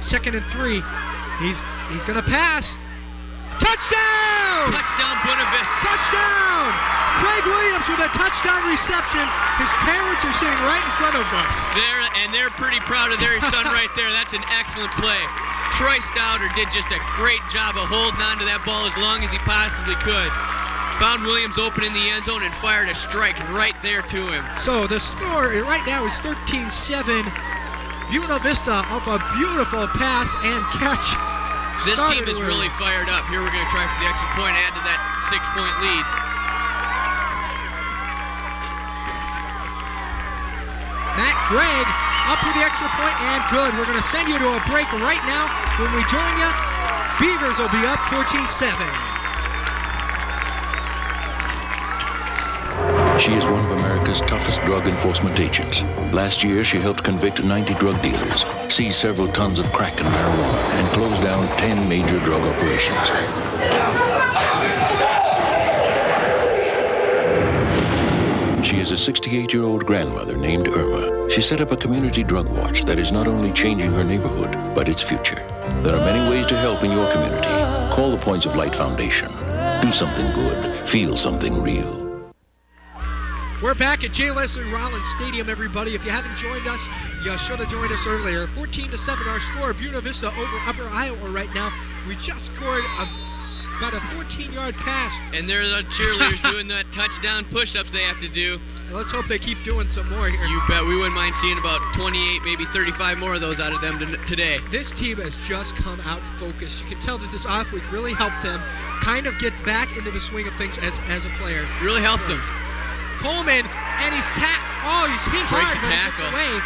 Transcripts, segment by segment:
2nd and 3. He's going to pass. Touchdown! Touchdown, Buena Vista. Touchdown! Craig Williams with a touchdown reception. His parents are sitting right in front of us. They're pretty proud of their son right there. That's an excellent play. Troy Stouter did just a great job of holding on to that ball as long as he possibly could. Found Williams open in the end zone and fired a strike right there to him. So the score right now is 13-7. Buena Vista off a beautiful pass and catch. This team is really fired up. Here we're going to try for the extra point, add to that 6-point lead. Matt Gregg up for the extra point and good. We're going to send you to a break right now. When we join you, Beavers will be up 14-7. She is one of America's toughest drug enforcement agents. Last year, she helped convict 90 drug dealers, seize several tons of crack and marijuana, and close down 10 major drug operations. She is a 68-year-old grandmother named Irma. She set up a community drug watch that is not only changing her neighborhood, but its future. There are many ways to help in your community. Call the Points of Light Foundation. Do something good. Feel something real. We're back at J. Leslie Rollins Stadium, everybody. If you haven't joined us, you should have joined us earlier. 14-7 our score. Buena Vista over Upper Iowa right now. We just scored about a 14-yard pass. And they're the cheerleaders doing that touchdown push-ups they have to do. Let's hope they keep doing some more here. You bet. We wouldn't mind seeing about 28, maybe 35 more of those out of them today. This team has just come out focused. You can tell that this off week really helped them kind of get back into the swing of things as a player. Really helped them. Coleman, and he's hit hard, but he gets away.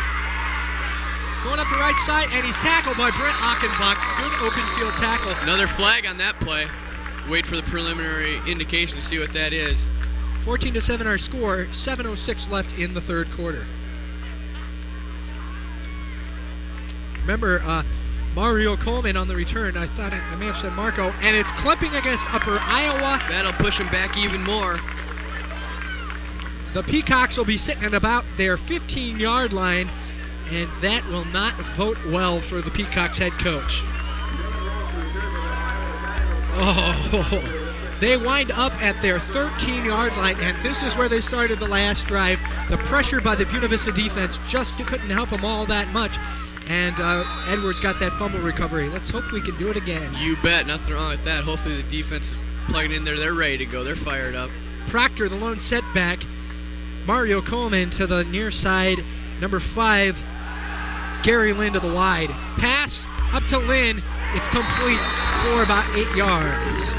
Going up the right side, and he's tackled by Brent Achenbach. Good open field tackle. Another flag on that play. Wait for the preliminary indication to see what that is. 14-7 our score, 7:06 left in the third quarter. Remember, Mario Coleman on the return. I thought I may have said Marco, and it's clipping against Upper Iowa. That'll push him back even more. The Peacocks will be sitting at about their 15-yard line, and that will not vote well for the Peacocks head coach. Oh, they wind up at their 13-yard line, and this is where they started the last drive. The pressure by the Buena Vista defense just couldn't help them all that much, and Edwards got that fumble recovery. Let's hope we can do it again. You bet. Nothing wrong with that. Hopefully the defense is plugging in there. They're ready to go. They're fired up. Proctor, the lone setback. Mario Coleman to the near side. Number 5, Gary Lynn to the wide. Pass up to Lynn. It's complete for about 8 yards.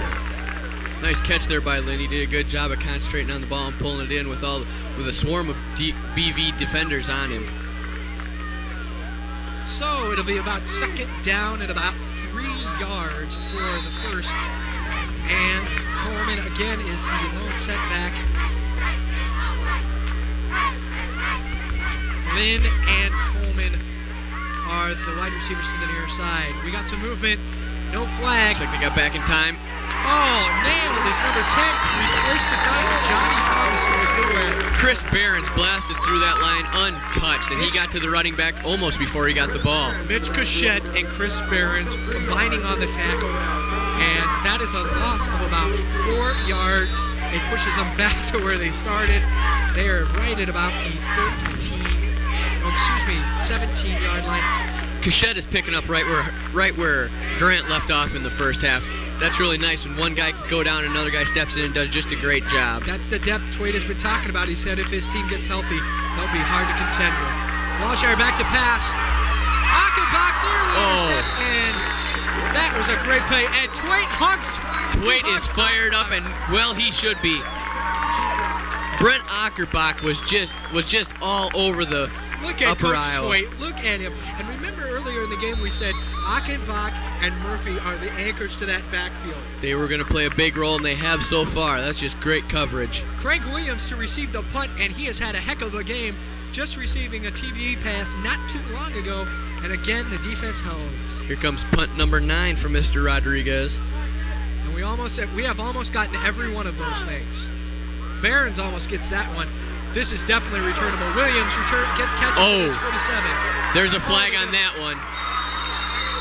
Nice catch there by Lynn. He did a good job of concentrating on the ball and pulling it in with a swarm of BV defenders on him. So it'll be about second down at about 3 yards for the first. And Coleman again is the lone setback. Lynn and Coleman are the wide receivers to the near side. We got some movement. No flag. Looks like they got back in time. Oh, nailed is number 10. Reversed the guy to Johnny Thomas, who was nowhere. Chris Behrens blasted through that line untouched, and he got to the running back almost before he got the ball. Mitch Couchette and Chris Behrens combining on the tackle, and that is a loss of about 4 yards. It pushes them back to where they started. They are right at about the 17-yard line. Couchette is picking up right where Grant left off in the first half. That's really nice when one guy can go down and another guy steps in and does just a great job. That's the depth Twade has been talking about. He said if his team gets healthy, they'll be hard to contend with. Walshire back to pass. Achenbach nearly intercepts, and that was a great play. And Twade hugs. Twade is fired up, and well, he should be. Brent Achenbach was just all over the Look at Upper Coach Iowa. Twade. Look at him. And remember earlier in the game we said Achenbach and Murphy are the anchors to that backfield. They were going to play a big role, and they have so far. That's just great coverage. Craig Williams to receive the punt, and he has had a heck of a game, just receiving a TD pass not too long ago. And again, the defense holds. Here comes punt number 9 for Mr. Rodriguez. And we have almost gotten every one of those things. Behrens almost gets that one. This is definitely returnable. Williams catches his 47. There's a flag on that one.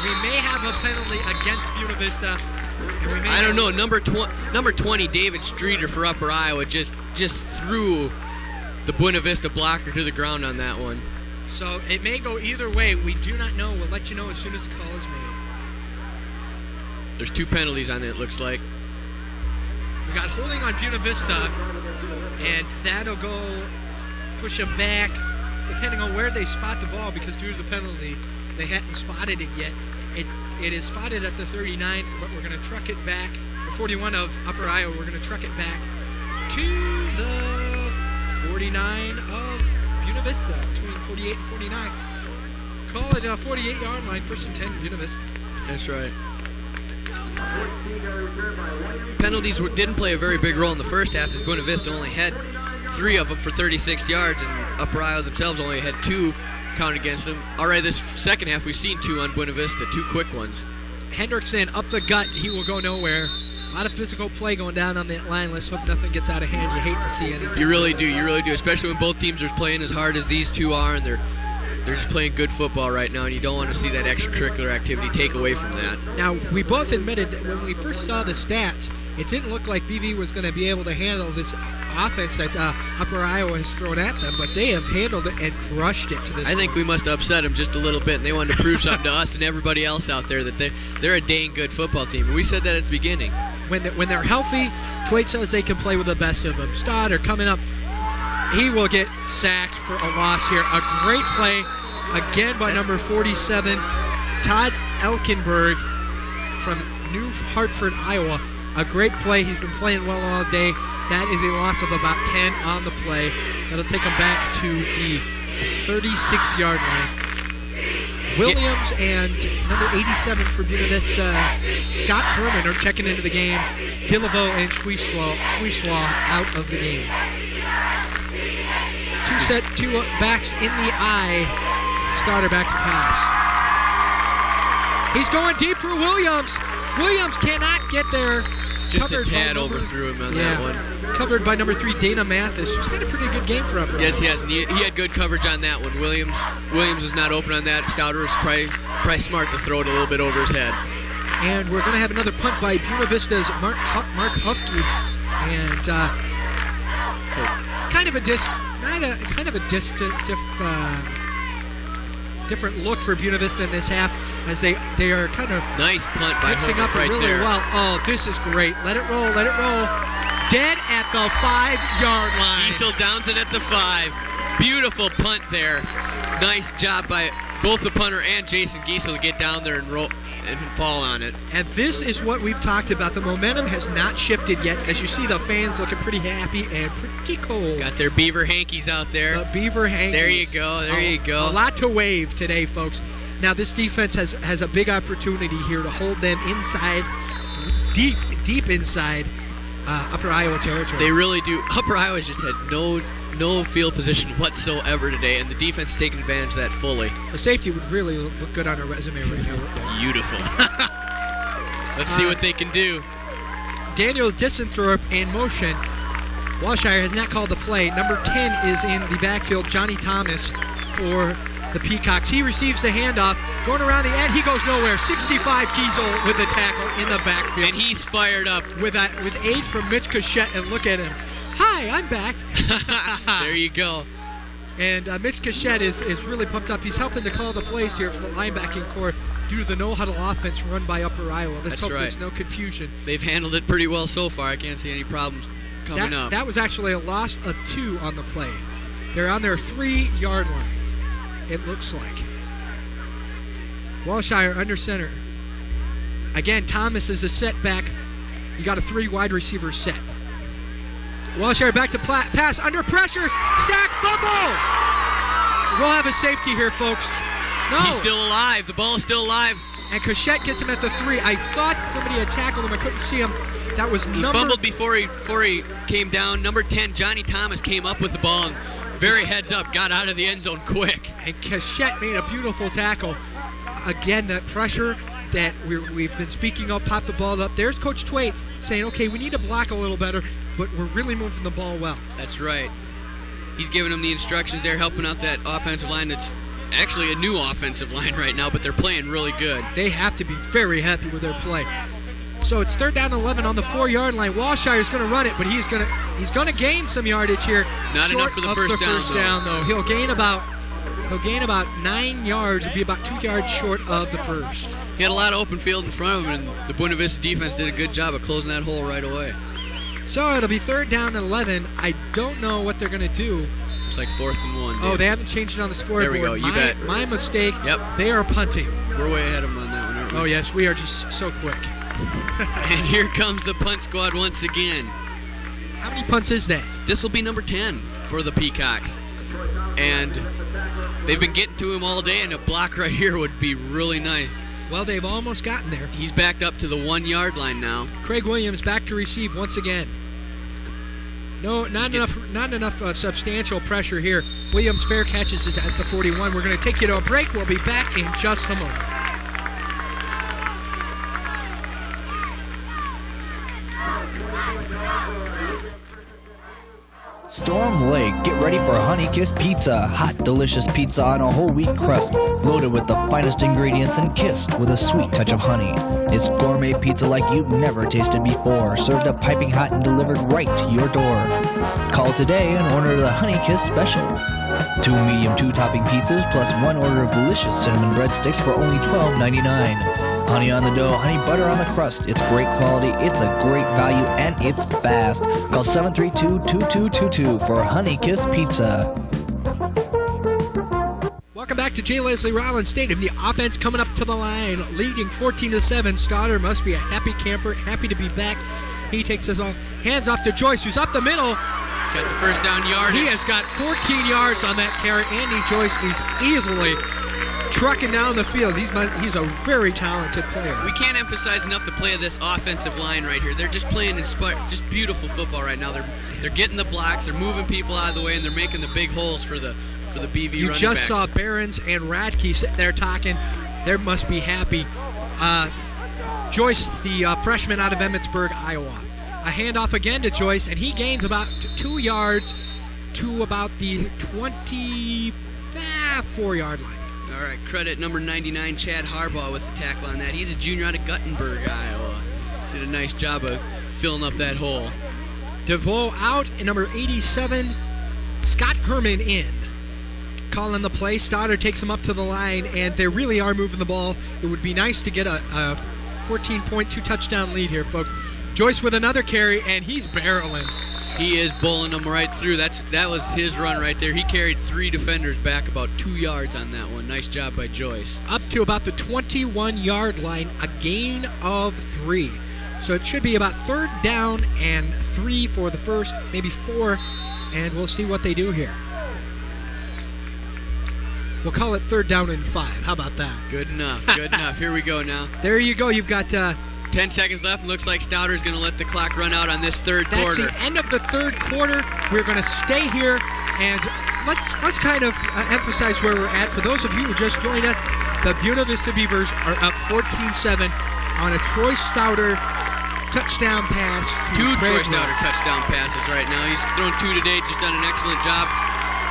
We may have a penalty against Buena Vista. I don't know. Number 20, David Streeter for Upper Iowa, just threw the Buena Vista blocker to the ground on that one. So it may go either way. We do not know. We'll let you know as soon as the call is made. There's 2 penalties on it, it looks like. We got holding on Buena Vista, and that'll go push them back, depending on where they spot the ball, because due to the penalty, they hadn't spotted it yet. It is spotted at the 39, but we're going to truck it back. The 41 of Upper Iowa, we're going to truck it back to the 49 of Buena Vista, between 48 and 49. Call it a 48-yard line, 1st and 10, Buena Vista. That's right. Penalties didn't play a very big role in the first half, as Buena Vista only had 3 of them for 36 yards, and Upper Iowa themselves only had 2 counted against them. All right, this second half we've seen 2 on Buena Vista, 2 quick ones. Hendrickson up the gut, he will go nowhere. A lot of physical play going down on that line. Let's hope nothing gets out of hand. You hate to see anything. You really do, especially when both teams are playing as hard as these 2 are, and they're just playing good football right now, and you don't want to see that extracurricular activity take away from that. Now, we both admitted that when we first saw the stats, it didn't look like BV was going to be able to handle this offense that Upper Iowa has thrown at them, but they have handled it and crushed it to this I think we must have upset them just a little bit, and they wanted to prove something to us and everybody else out there that they're a dang good football team. And we said that at the beginning. When they're healthy, Twait says they can play with the best of them. Stoddard coming up. He will get sacked for a loss here. A great play, again by number 47, Todd Elkenberg from New Hartford, Iowa. A great play. He's been playing well all day. That is a loss of about 10 on the play. That'll take him back to the 36-yard line. Williams and number 87 for Buena Vista, Scott Herman, are checking into the game. Dillevo and Schwieswall out of the game. Two backs in the eye. Starter back to pass. He's going deep for Williams. Williams cannot get there. Just a tad overthrew him on that one. Covered by number 3, Dana Mathis, who's had a pretty good game for Upper Iowa. Yes, he has. He had good coverage on that one. Williams was not open on that. Stouter was probably smart to throw it a little bit over his head. And we're going to have another punt by Buena Vista's Mark Hufke. And different look for Buena Vista in this half, as they are kind of nice punt by mixing Hufke up right really there. well. Oh, this is great. Let it roll. Dead at the 5-yard line. Giesel downs it at the 5. Beautiful punt there. Nice job by both the punter and Jason Giesel to get down there and roll and fall on it. And this is what we've talked about. The momentum has not shifted yet. As you see, the fans looking pretty happy and pretty cold. Got their Beaver hankies out there. The Beaver hankies. There you go. There you go. A lot to wave today, folks. Now, this defense has a big opportunity here to hold them inside, deep inside Upper Iowa territory. They really do. Upper Iowa just had no field position whatsoever today, and the defense taking advantage of that fully. The safety would really look good on a resume right now. Beautiful. Let's see what they can do. Daniel Dissenthorpe in motion. Walshire has not called the play. Number 10 is in the backfield, Johnny Thomas for the Peacocks. He receives the handoff. Going around the end, he goes nowhere. 65 Kiesel with the tackle in the backfield. And he's fired up. With aid from Mitch Cachette, and look at him. Hi, I'm back. There you go. And Mitch Cachette is really pumped up. He's helping to call the plays here for the linebacking core due to the no-huddle offense run by Upper Iowa. Let's hope there's no confusion. They've handled it pretty well so far. I can't see any problems coming up. That was actually a loss of 2 on the play. They're on their 3-yard line, it looks like. Walshire under center. Again, Thomas is a setback. You got a 3 wide receiver set. Walshire back to pass under pressure. Sack, fumble. We'll have a safety here, folks. No. He's still alive. The ball is still alive. And Cachette gets him at the 3. I thought somebody had tackled him. I couldn't see him. That was He fumbled before he came down. Number 10, Johnny Thomas, came up with the ball and very heads up, got out of the end zone quick. And Cachette made a beautiful tackle. Again, that pressure that we've been speaking of, pop the ball up. There's Coach Twait saying, okay, we need to block a little better, but we're really moving the ball well. That's right. He's giving them the instructions there, helping out that offensive line that's actually a new offensive line right now, but they're playing really good. They have to be very happy with their play. So it's 3rd down and 11 on the 4-yard line. Walshire's going to run it, but he's going to gain some yardage here. Not enough for the first down, though. He'll gain about 9 yards. It'll be about 2 yards short of the first. He had a lot of open field in front of him, and the Buena Vista defense did a good job of closing that hole right away. So it'll be 3rd down and 11. I don't know what they're going to do. It's like 4th and 1. Oh, they haven't changed it on the scoreboard. There we go. You bet. My mistake. Yep. They are punting. We're way ahead of them on that one, aren't we? Oh, yes. We are just so quick. And here comes the punt squad once again. How many punts is that? This will be number 10 for the Peacocks. And they've been getting to him all day, and a block right here would be really nice. Well, they've almost gotten there. He's backed up to the 1-yard line now. Craig Williams back to receive once again. No, not enough substantial pressure here. Williams fair catches is at the 41. We're going to take you to a break. We'll be back in just a moment. Storm Lake, get ready for Honey Kiss Pizza. Hot, delicious pizza on a whole wheat crust, loaded with the finest ingredients and kissed with a sweet touch of honey. It's gourmet pizza like you've never tasted before, served up piping hot and delivered right to your door. Call today and order the Honey Kiss Special. 2 medium 2-topping pizzas plus 1 order of delicious cinnamon breadsticks for only $12.99. Honey on the dough, honey butter on the crust. It's great quality, it's a great value, and it's fast. Call 732-2222 for Honey Kiss Pizza. Welcome back to J. Leslie Rollins Stadium. The offense coming up to the line, leading 14-7. Stoddard must be a happy camper, happy to be back. He takes his own hands off to Joyce, who's up the middle. He's got the first down yard. He has got 14 yards on that carry. Andy Joyce is easily trucking down the field. He's a very talented player. We can't emphasize enough the play of this offensive line right here. They're just playing just beautiful football right now. They're getting the blocks, they're moving people out of the way, and they're making the big holes for the BV running You just backs. saw Behrens and Radke sitting there talking. They must be happy. Joyce, the freshman out of Emmitsburg, Iowa. A handoff again to Joyce, and he gains about 2 yards to about the 24-yard line. All right, credit number 99, Chad Harbaugh, with the tackle on that. He's a junior out of Guttenberg, Iowa. Did a nice job of filling up that hole. DeVoe out, and number 87, Scott Herman in. Calling the play. Stoddard takes him up to the line, and they really are moving the ball. It would be nice to get a 14-point, 2-touchdown lead here, folks. Joyce with another carry, and he's barreling. He is bowling them right through. That was his run right there. He carried 3 defenders back about 2 yards on that one. Nice job by Joyce. Up to about the 21-yard line, a gain of 3. So it should be about 3rd down and 3 for the first, maybe 4, and we'll see what they do here. We'll call it 3rd down and 5. How about that? Good enough. Good enough. Here we go now. There you go. You've got 10 seconds left. Looks like Stouder's going to let the clock run out on this third that's quarter. the end of the 3rd quarter. We're going to stay here, and let's kind of emphasize where we're at. For those of you who just joined us, the Buena Vista Beavers are up 14-7 on a Troy Stouder touchdown pass. Two Troy Stouder touchdown passes right now. He's thrown 2 today, just done an excellent job.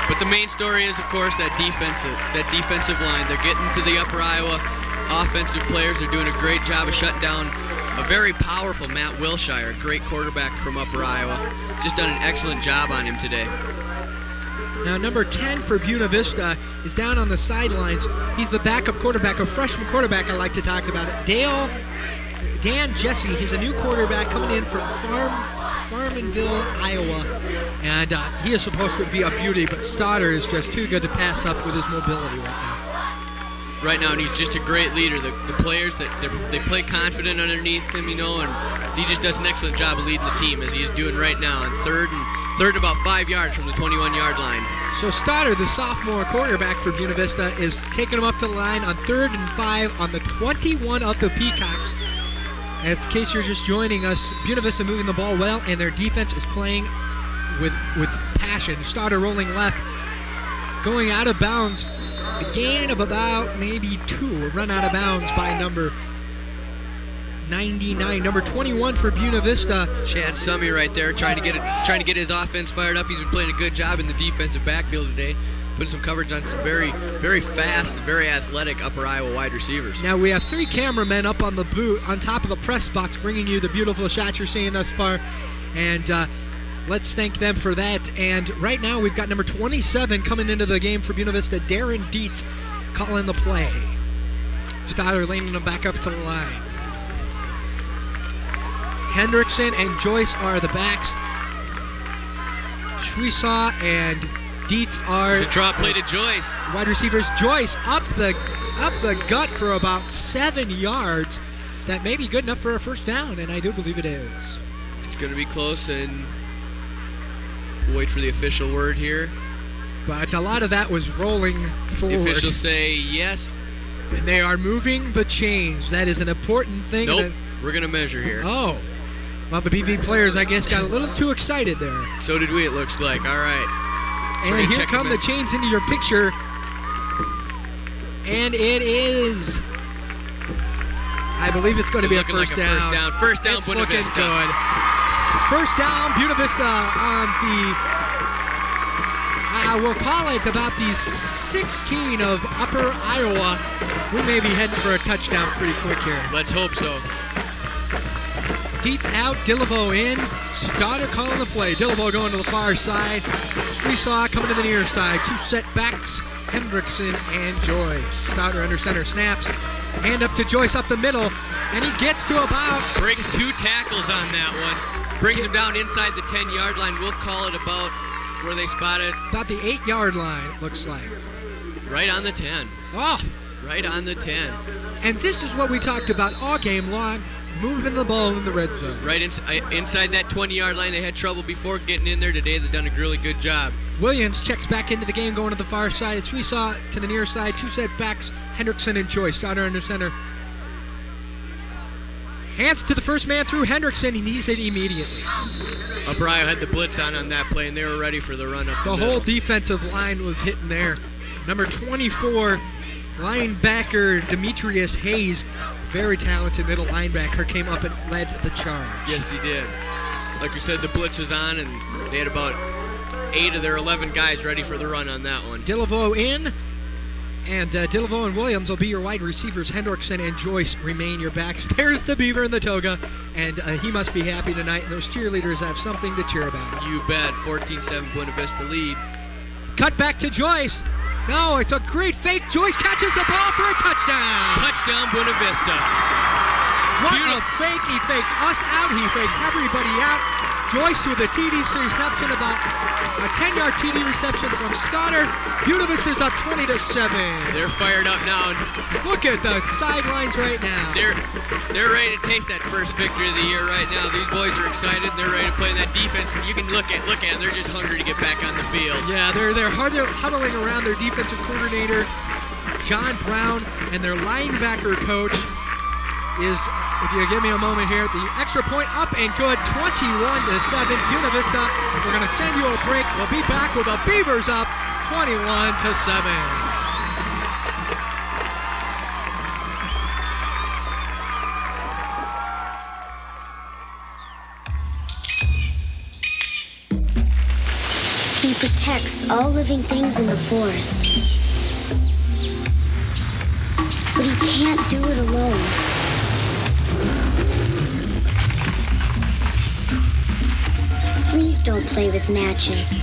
But the main story is, of course, that defensive line. They're getting to the Upper Iowa offensive players. They're doing a great job of shutting down a very powerful Matt Wilshire, great quarterback from Upper Iowa. Just done an excellent job on him today. Now, number 10 for Buena Vista is down on the sidelines. He's the backup quarterback, a freshman quarterback I like to talk about it. Dan Jesse, he's a new quarterback coming in from Farmanville, Iowa. And he is supposed to be a beauty, but Stoddard is just too good to pass up with his mobility right now. And he's just a great leader. The players, they play confident underneath him, and he just does an excellent job of leading the team, as he is doing right now on third and about 5 yards from the 21-yard line. So Stoddard, the sophomore quarterback for Buena Vista, is taking him up to the line on 3rd and 5 on the 21 of the Peacocks. And in case you're just joining us, Buena Vista moving the ball well, and their defense is playing with passion. Stoddard rolling left, going out of bounds. A gain of about maybe 2. Run out of bounds by number 99, number 21 for Buena Vista. Chad Summey right there, trying to get his offense fired up. He's been playing a good job in the defensive backfield today. putting some coverage on some very, very fast and very athletic Upper Iowa wide receivers. Now we have 3 cameramen up on the booth, on top of the press box, bringing you the beautiful shots you're seeing thus far. And let's thank them for that. And right now we've got number 27 coming into the game for Buena Vista, Darren Dietz, calling the play. Stoddard leaning him back up to the line. Hendrickson and Joyce are the backs. Schwesaw and Dietz are It's a drop play to Joyce. wide receivers. Joyce up the gut for about 7 yards. That may be good enough for a first down, and I do believe it is. It's going to be close, and we'll wait for the official word here. But a lot of that was rolling forward. The officials say yes. And they are moving the chains. That is an important thing. Nope. We're going to measure here. Oh. Well, the BV players, I guess, got a little too excited there. So did we, it looks like. All right. So and here come the chains into your picture. And it is, I believe it's going to be a first down. First down. First down, it's Buena looking Vista. good. First down, Buena Vista on the, we'll call it about the 16 of Upper Iowa. We may be heading for a touchdown pretty quick here. Let's hope so. Dietz out, Dillevo in. Stoddard calling the play. Dillevo going to the far side. Schwesaw coming to the near side. 2 set backs, Hendrickson and Joyce. Stoddard under center snaps. Hand up to Joyce up the middle. And he gets to about... Breaks 2 tackles on that one. Brings him down inside the 10-yard line. We'll call it about where they spotted. About the 8-yard line, it looks like. Right on the 10. Oh! Right on the 10. And this is what we talked about all game long. Moving the ball in the red zone. Right inside that 20-yard line. They had trouble before getting in there. Today they've done a really good job. Williams checks back into the game, going to the far side. It's Schwesaw to the near side. 2 set backs, Hendrickson and Joyce. Stoddard under center. Hands to the first man through Hendrickson, and he's hit immediately. Upper Iowa had the blitz on that play, and they were ready for the run up the middle. Whole defensive line was hitting there. Number 24, linebacker Demetrius Hayes, very talented middle linebacker, came up and led the charge. Yes, he did. Like we said, the blitz was on, and they had about 8 of their 11 guys ready for the run on that one. Dillevo in, and Dillevo and Williams will be your wide receivers. Hendrickson and Joyce remain your backs. There's the Beaver in the toga, and he must be happy tonight, and those cheerleaders have something to cheer about. You bet. 14-7 Buena Vista lead. Cut back to Joyce. No, it's a great fake. Joyce catches the ball for a touchdown. Touchdown, Buena Vista. What a fake. He faked us out. He faked everybody out. Joyce with a TD reception, about a 10-yard TD reception from Stoddard. Buena Vista's up 20-7. They're fired up now. Look at the sidelines right now. They're ready to taste that first victory of the year right now. These boys are excited. They're ready to play in that defense. You can look at them. They're just hungry to get back on the field. Yeah, they're huddling around their defensive coordinator, John Brown, and their linebacker coach is, if you give me a moment here, the extra point up and good, 21-7, Buena Vista. We're going to send you a break. We'll be back with the Beavers up 21-7. He protects all living things in the forest. But he can't do it alone. Please don't play with matches.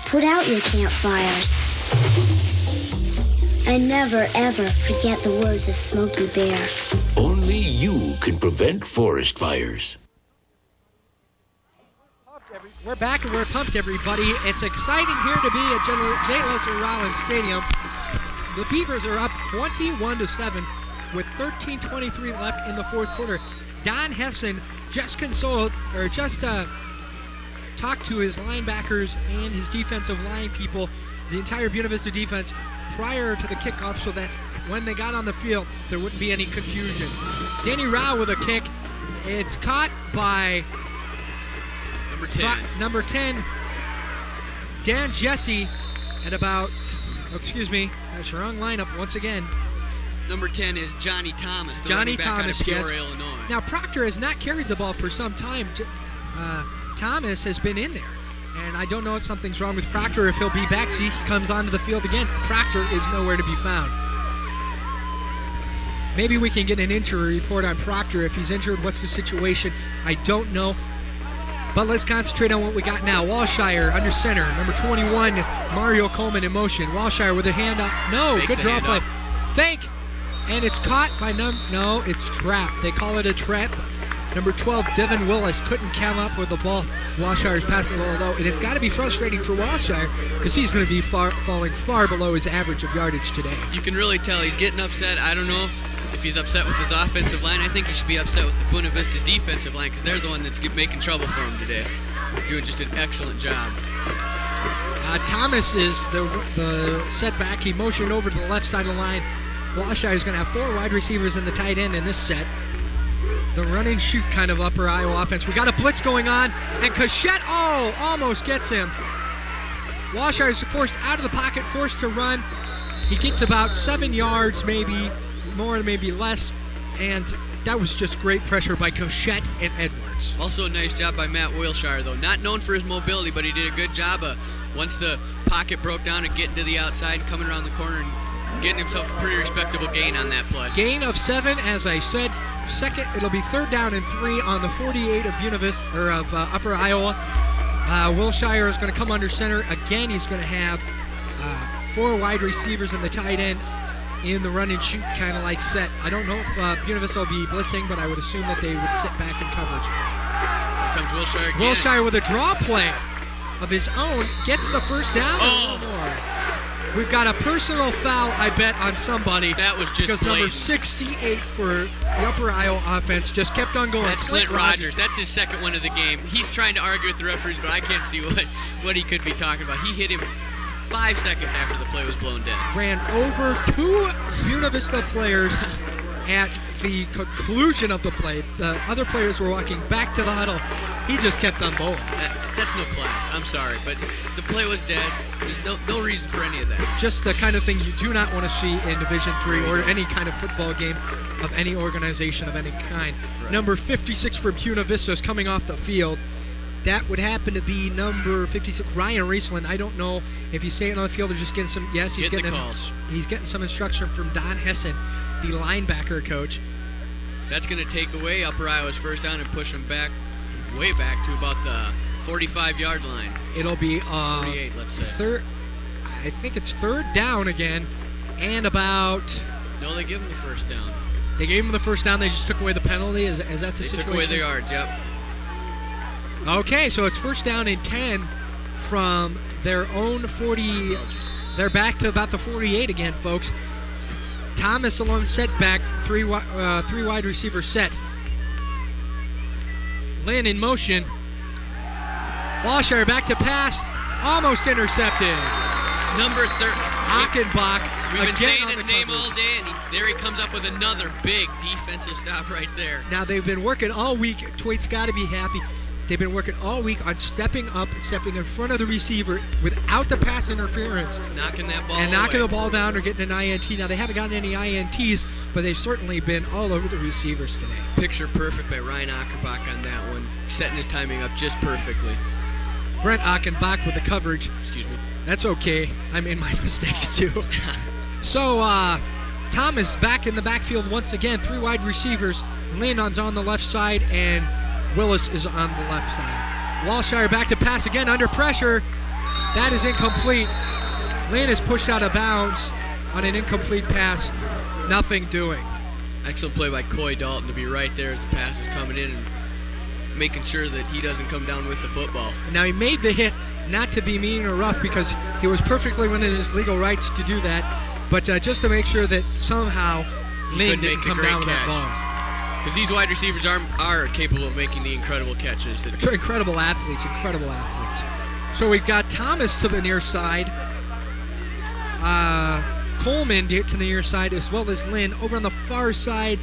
Put out your campfires. And never, ever forget the words of Smokey Bear. Only you can prevent forest fires. We're back and we're pumped, everybody. It's exciting here to be at J. Leslie Rollins Stadium. The Beavers are up 21-7 with 13:23 left in the fourth quarter. Don Hessen just talked to his linebackers and his defensive line people, the entire Buena Vista defense, prior to the kickoff, so that when they got on the field, there wouldn't be any confusion. Danny Rao with a kick. It's caught by number 10, Dan Jesse, at about, that's the wrong lineup once again. Number 10 is Johnny Thomas, the Johnny running back Thomas, out of Peoria, yes. Illinois. Now, Proctor has not carried the ball for some time. Thomas has been in there. And I don't know if something's wrong with Proctor, if he'll be back. See, he comes onto the field again. Proctor is nowhere to be found. Maybe we can get an injury report on Proctor. If he's injured, what's the situation? I don't know. But let's concentrate on what we got now. Walshire under center. Number 21, Mario Coleman in motion. Walshire with a hand up. No, Fakes good a draw hand play. off. Fake. And it's caught by no, it's trap. They call it a trap. Number 12, Devin Willis couldn't come up with the ball. Walshire's passing a little low. And it's got to be frustrating for Walshire because he's going to be falling far below his average of yardage today. You can really tell he's getting upset. I don't know if he's upset with his offensive line. I think he should be upset with the Buena Vista defensive line because they're the one that's making trouble for him today. Doing just an excellent job. Thomas is the setback. He motioned over to the left side of the line. Walshire is going to have 4 wide receivers in the tight end in this set. The run and shoot kind of Upper Iowa offense. We got a blitz going on, and Cachette, almost gets him. Walshire is forced out of the pocket, forced to run. He gets about 7 yards, maybe more, maybe less, and that was just great pressure by Cachette and Edwards. Also a nice job by Matt Wilshire, though. Not known for his mobility, but he did a good job of, once the pocket broke down and getting to the outside, coming around the corner and getting himself a pretty respectable gain on that play. Gain of 7, as I said. Second, it'll be 3rd down and 3 on the 48 of Buena Vista, or of Upper Iowa. Wilshire is going to come under center again. He's going to have 4 wide receivers in the tight end in the run and shoot kind of like set. I don't know if Buena Vista will be blitzing, but I would assume that they would sit back in coverage. Here comes Wilshire again. Wilshire with a draw play of his own gets the first down. Oh. And 1 more. We've got a personal foul, I bet, on somebody. That was just because blatant. Number 68 for the Upper Iowa offense just kept on going. That's Clint Rogers. That's his second one of the game. He's trying to argue with the referees, but I can't see what he could be talking about. He hit him 5 seconds after the play was blown dead. Ran over 2 Buena Vista players at the conclusion of the play. The other players were walking back to the huddle. He just kept on bowling. That's no class. I'm sorry, but the play was dead. There's no reason for any of that. Just the kind of thing you do not want to see in Division III or any kind of football game of any organization of any kind. Right. Number 56 for Buena Vista is coming off the field. That would happen to be number 56, Ryan Riesland. I don't know if he's staying on the field or just getting some. Yes, he's getting some instruction from Don Hessen, the linebacker coach. That's going to take away Upper Iowa's first down and push them back, way back to about the 45-yard line. It'll be 48, let's say. I think it's 3rd down again, and about. No, they give him the first down. They gave him the first down. They just took away the penalty. Is that the situation? They took away the yards. Yep. Okay, so it's 1st down and 10 from their own 40. They're back to about the 48 again, folks. Thomas alone setback, 3 wide receiver set. Lynn in motion. Walshire back to pass, almost intercepted. Number 30. Achenbach. We've been saying his name all day, and there he comes up with another big defensive stop right there. Now they've been working all week. Tweet's got to be happy. They've been working all week on stepping up, stepping in front of the receiver without the pass interference. Knocking that ball and knocking away. the ball down or getting an INT. Now, they haven't gotten any INTs, but they've certainly been all over the receivers today. Picture perfect by Ryan Achenbach on that one, setting his timing up just perfectly. Brent Achenbach with the coverage. Excuse me. That's okay. I made my mistakes, too. So, Thomas back in the backfield once again. 3 wide receivers. Lindon's on the left side, and Willis is on the left side. Walshire back to pass again under pressure. That is incomplete. Lynn is pushed out of bounds on an incomplete pass. Nothing doing. Excellent play by Coy Dalton to be right there as the pass is coming in and making sure that he doesn't come down with the football. Now, he made the hit, not to be mean or rough, because he was perfectly within his legal rights to do that, but just to make sure that somehow Lynn didn't come down with that ball. Because these wide receivers are capable of making the incredible catches. Incredible athletes. So we've got Thomas to the near side, Coleman to the near side, as well as Lynn. Over on the far side,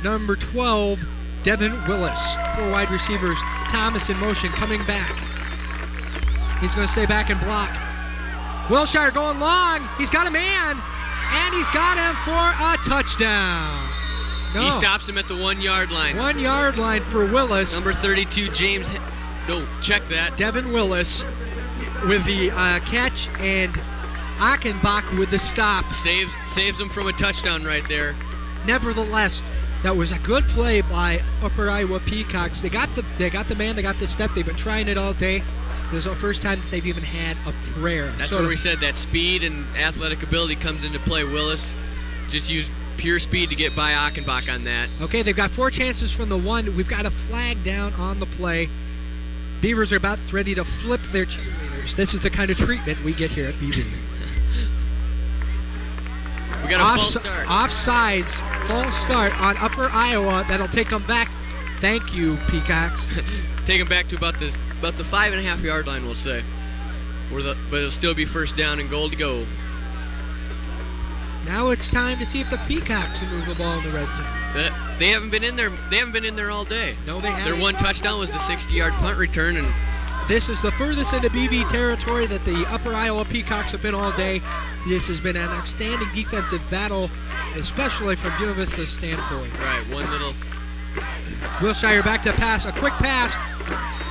number 12, Devin Willis. 4 wide receivers. Thomas in motion, coming back. He's going to stay back and block. Wilshire going long. He's got a man, and he's got him for a touchdown. No. He stops him at the 1-yard line. 1-yard line for Willis. Number 32, James. No, check that. Devin Willis. with the catch, and Achenbach with the stop. Saves them from a touchdown right there. Nevertheless, that was a good play by Upper Iowa Peacocks. They got the man, they got the step. They've been trying it all day. This is the first time that they've even had a prayer. That's where we said that speed and athletic ability comes into play. Willis just used pure speed to get by Achenbach on that. Okay, they've got 4 chances from the 1. We've got a flag down on the play. Beavers are about ready to flip their cheerleaders. This is the kind of treatment we get here at BV. We got a false start. Offsides, false start on Upper Iowa. That'll take them back. Thank you, Peacocks. Take them back to about the 5.5-yard line, we'll say. But it'll still be first down and goal to go. Now it's time to see if the Peacocks can move the ball in the red zone. They haven't been in there. They haven't been in there all day. No, they haven't. Their one touchdown was the 60-yard punt return, and this is the furthest into BV territory that the Upper Iowa Peacocks have been all day. This has been an outstanding defensive battle, especially from Buena Vista's standpoint. Right, one little. Wilshire back to pass, a quick pass.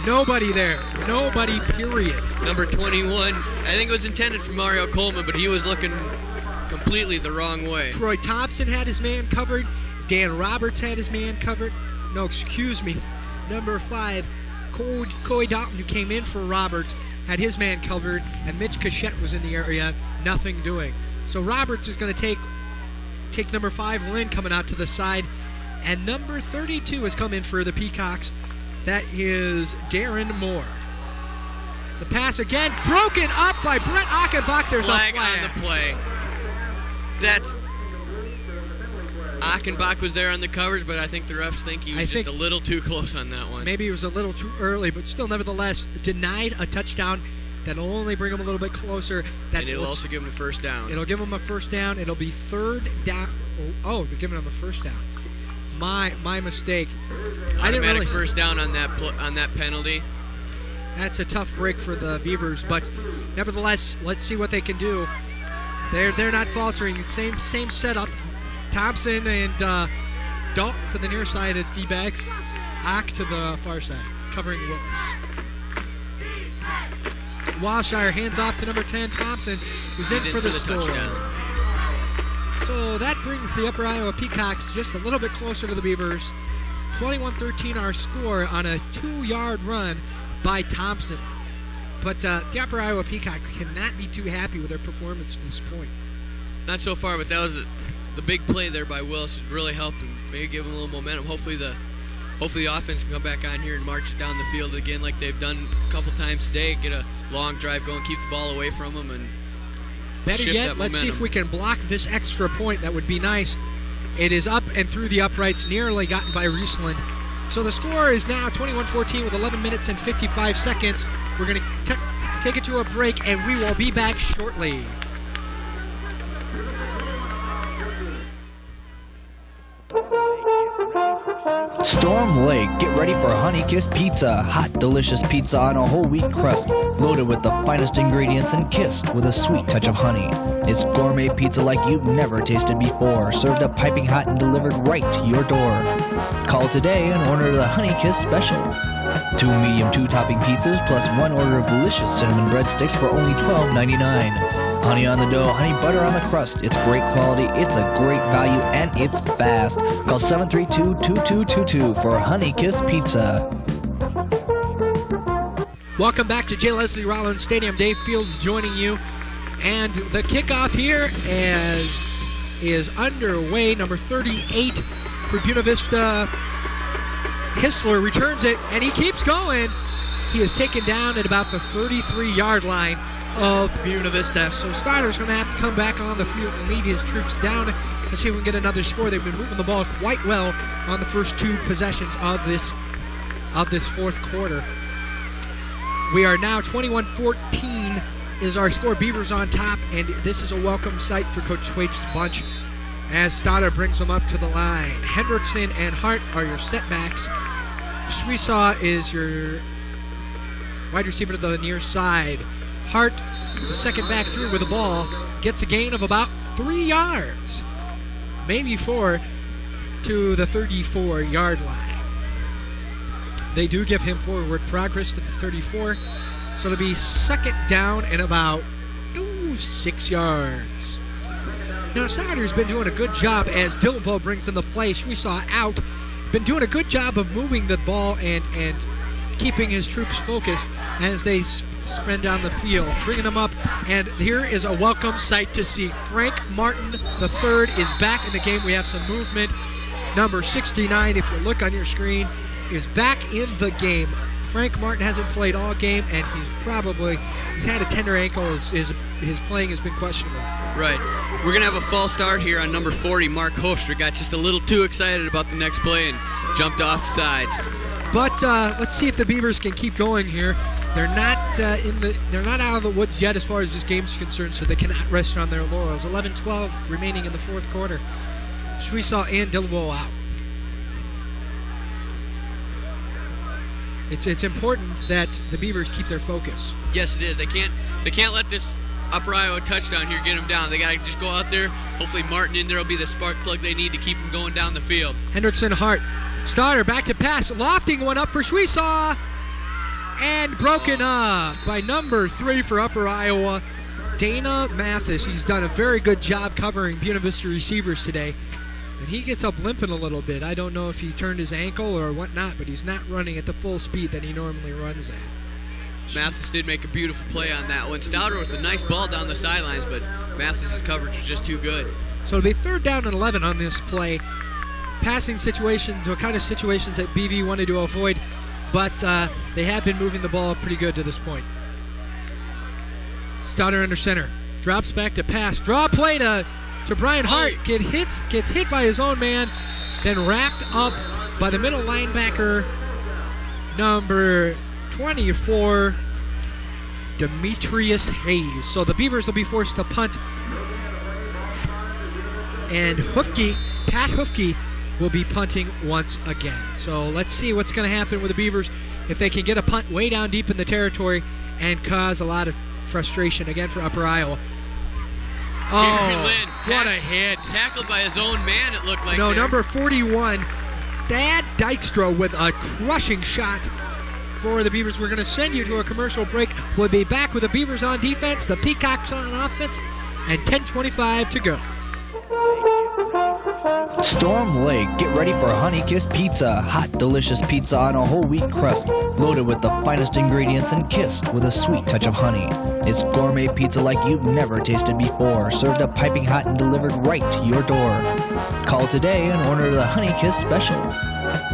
Nobody there. Nobody, period. Number 21, I think it was intended for Mario Coleman, but he was looking completely the wrong way. Troy Thompson had his man covered. Dan Roberts had his man covered. No, excuse me. Number 5, Coy Dalton, who came in for Roberts, had his man covered, and Mitch Cachette was in the area, nothing doing. So Roberts is going to take number 5, Lynn, coming out to the side, and number 32 has come in for the Peacocks. That is Darren Moore. The pass again, broken up by Brett Achenbach. There's flag a flag on the play. That's Achenbach was there on the coverage, but I think the refs think he was just a little too close on that one. Maybe it was a little too early, but still, nevertheless, denied a touchdown. That'll only bring him a little bit closer. And it'll also give him a first down. It'll give him a first down. It'll be third down. Oh, they're giving him a first down. My mistake. I didn't really first down on that penalty. That's a tough break for the Beavers, but nevertheless, let's see what they can do. They're not faltering. Same setup. Thompson and Dalton to the near side as D-backs. Ack to the far side, covering Willis. Wilshire hands off to number 10, Thompson, who's in for the score. Touchdown. So that brings the Upper Iowa Peacocks just a little bit closer to the Beavers. 21-13 our score on a 2-yard run by Thompson. But the Upper Iowa Peacocks cannot be too happy with their performance to this point. Not so far, but that was the big play there by Willis really helped and maybe give them a little momentum. Hopefully the offense can come back on here and march it down the field again like they've done a couple times today. Get a long drive going, keep the ball away from them, and better yet, let's see if we can block this extra point. That would be nice. It is up and through the uprights, nearly gotten by Riesland. So the score is now 21-14 with 11 minutes and 55 seconds. We're going to take it to a break, and we will be back shortly. Storm Lake, get ready for Honey-Kissed Pizza. Hot, delicious pizza on a whole wheat crust, loaded with the finest ingredients and kissed with a sweet touch of honey. It's gourmet pizza like you've never tasted before, served up piping hot and delivered right to your door. Call today and order the Honey-Kissed Special. 2 medium 2-topping pizzas plus 1 order of delicious cinnamon breadsticks for only $12.99. Honey on the dough, honey butter on the crust. It's great quality, it's a great value, and it's fast. Call 732-2222 for Honey-Kissed Pizza. Welcome back to J. Leslie Rollins Stadium. Dave Fields joining you. And the kickoff here is underway. Number 38 for Buena Vista. Hissler returns it, and he keeps going. He is taken down at about the 33-yard line of Buena Vista. So Stoddard's going to have to come back on the field and lead his troops down and see if we can get another score. They've been moving the ball quite well on the first 2 possessions of this fourth quarter. We are now 21-14 is our score. Beavers on top, and this is a welcome sight for Coach Waite's bunch as Stoddard brings them up to the line. Hendrickson and Hart are your setbacks. Suisaw is your wide receiver to the near side. Hart, the second back through with the ball, gets a gain of about 3 yards, maybe 4, to the 34-yard line. They do give him forward progress to the 34. So it'll be second down and about 6 yards. Now, Sauter's been doing a good job as Dillonville brings in the play. We saw out. Been doing a good job of moving the ball and keeping his troops focused as they sprint down the field, bringing them up. And here is a welcome sight to see. Frank Martin III is back in the game. We have some movement. Number 69, if you look on your screen, is back in the game. Frank Martin hasn't played all game, and he's had a tender ankle. His playing has been questionable. Right. We're going to have a false start here on number 40, Mark Hofstra. Got just a little too excited about the next play and jumped off sides. But let's see if the Beavers can keep going here. They're not they're not out of the woods yet as far as this game's concerned, so they cannot rest on their laurels. 11-12 remaining in the fourth quarter. Shwesaw and Dillonville out. It's important that the Beavers keep their focus. Yes, it is. They can't let this Upper Iowa touchdown here get them down. They got to just go out there. Hopefully Martin in there will be the spark plug they need to keep them going down the field. Hendrickson Hart. Starter back to pass. Lofting one up for Shwesaw. And broken up by number 3 for Upper Iowa, Dana Mathis. He's done a very good job covering Buena Vista receivers today. And he gets up limping a little bit. I don't know if he turned his ankle or whatnot, but he's not running at the full speed that he normally runs at. Mathis did make a beautiful play on that one. Stouter with a nice ball down the sidelines, but Mathis's coverage was just too good. So it'll be 3rd down and 11 on this play. Passing situations, what kind of situations that BV wanted to avoid, but they have been moving the ball pretty good to this point. Stouter under center. Drops back to pass. Draw play to Brian Hart. Gets hit by his own man, then wrapped up by the middle linebacker, number 24, Demetrius Hayes. So the Beavers will be forced to punt. And Pat Hufke, will be punting once again. So let's see what's going to happen with the Beavers if they can get a punt way down deep in the territory and cause a lot of frustration again for Upper Iowa. Gary Lynn, what a hit. Tackled by his own man, it looked like. No, there. number 41, Thad Dykstra with a crushing shot for the Beavers. We're going to send you to a commercial break. We'll be back with the Beavers on defense, the Peacocks on offense, and 10:25 to go. Storm Lake, get ready for Honey-Kissed Pizza. Hot, delicious pizza on a whole wheat crust, loaded with the finest ingredients and kissed with a sweet touch of honey. It's gourmet pizza like you've never tasted before, served up piping hot and delivered right to your door. Call today and order the Honey-Kissed Special.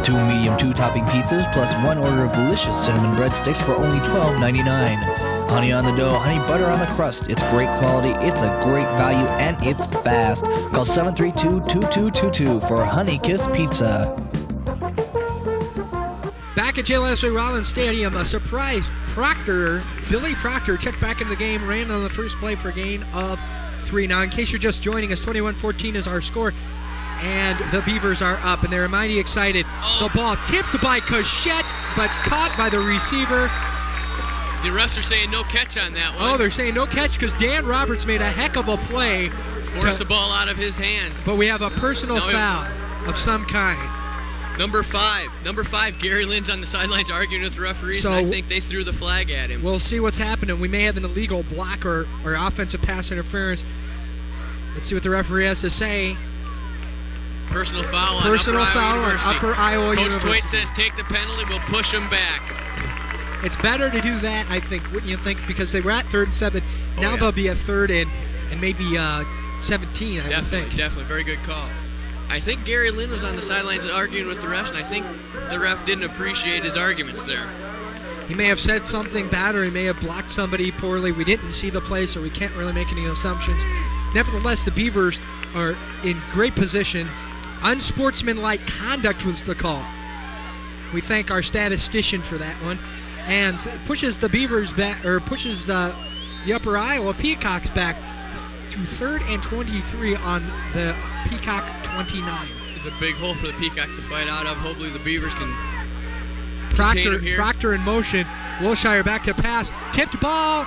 2 medium 2-topping pizzas plus 1 order of delicious cinnamon breadsticks for only $12.99. Honey on the dough, honey butter on the crust. It's great quality, it's a great value, and it's fast. Call 732-2222 for Honey-Kissed Pizza. Back at JLSA Rollins Stadium, a surprise Billy Proctor checked back into the game, ran on the first play for a gain of 3. Now, in case you're just joining us, 21-14 is our score, and the Beavers are up, and they're mighty excited. The ball tipped by Cachette, but caught by the receiver. The refs are saying no catch on that one. Oh, they're saying no catch because Dan Roberts made a heck of a play. Forced the ball out of his hands. But we have a personal foul of some kind. Number 5, Gary Lynn's on the sidelines arguing with the referees, so and I think they threw the flag at him. We'll see what's happening. We may have an illegal block or offensive pass interference. Let's see what the referee has to say. Personal foul on Upper Iowa University. Coach Twait says take the penalty, we'll push them back. It's better to do that, I think, wouldn't you think? Because they were at 3rd and 7. Now they'll be at 3rd and maybe 17, I would think. Definitely. Very good call. I think Gary Lynn was on the sidelines arguing with the refs, and I think the ref didn't appreciate his arguments there. He may have said something bad, or he may have blocked somebody poorly. We didn't see the play, so we can't really make any assumptions. Nevertheless, the Beavers are in great position. Unsportsmanlike conduct was the call. We thank our statistician for that one. And pushes the Beavers back, or pushes the Upper Iowa Peacocks back to 3rd and 23 on the Peacock 29. It's a big hole for the Peacocks to fight out of. Hopefully the Beavers can contain them here. Proctor in motion. Wilshire back to pass. Tipped ball.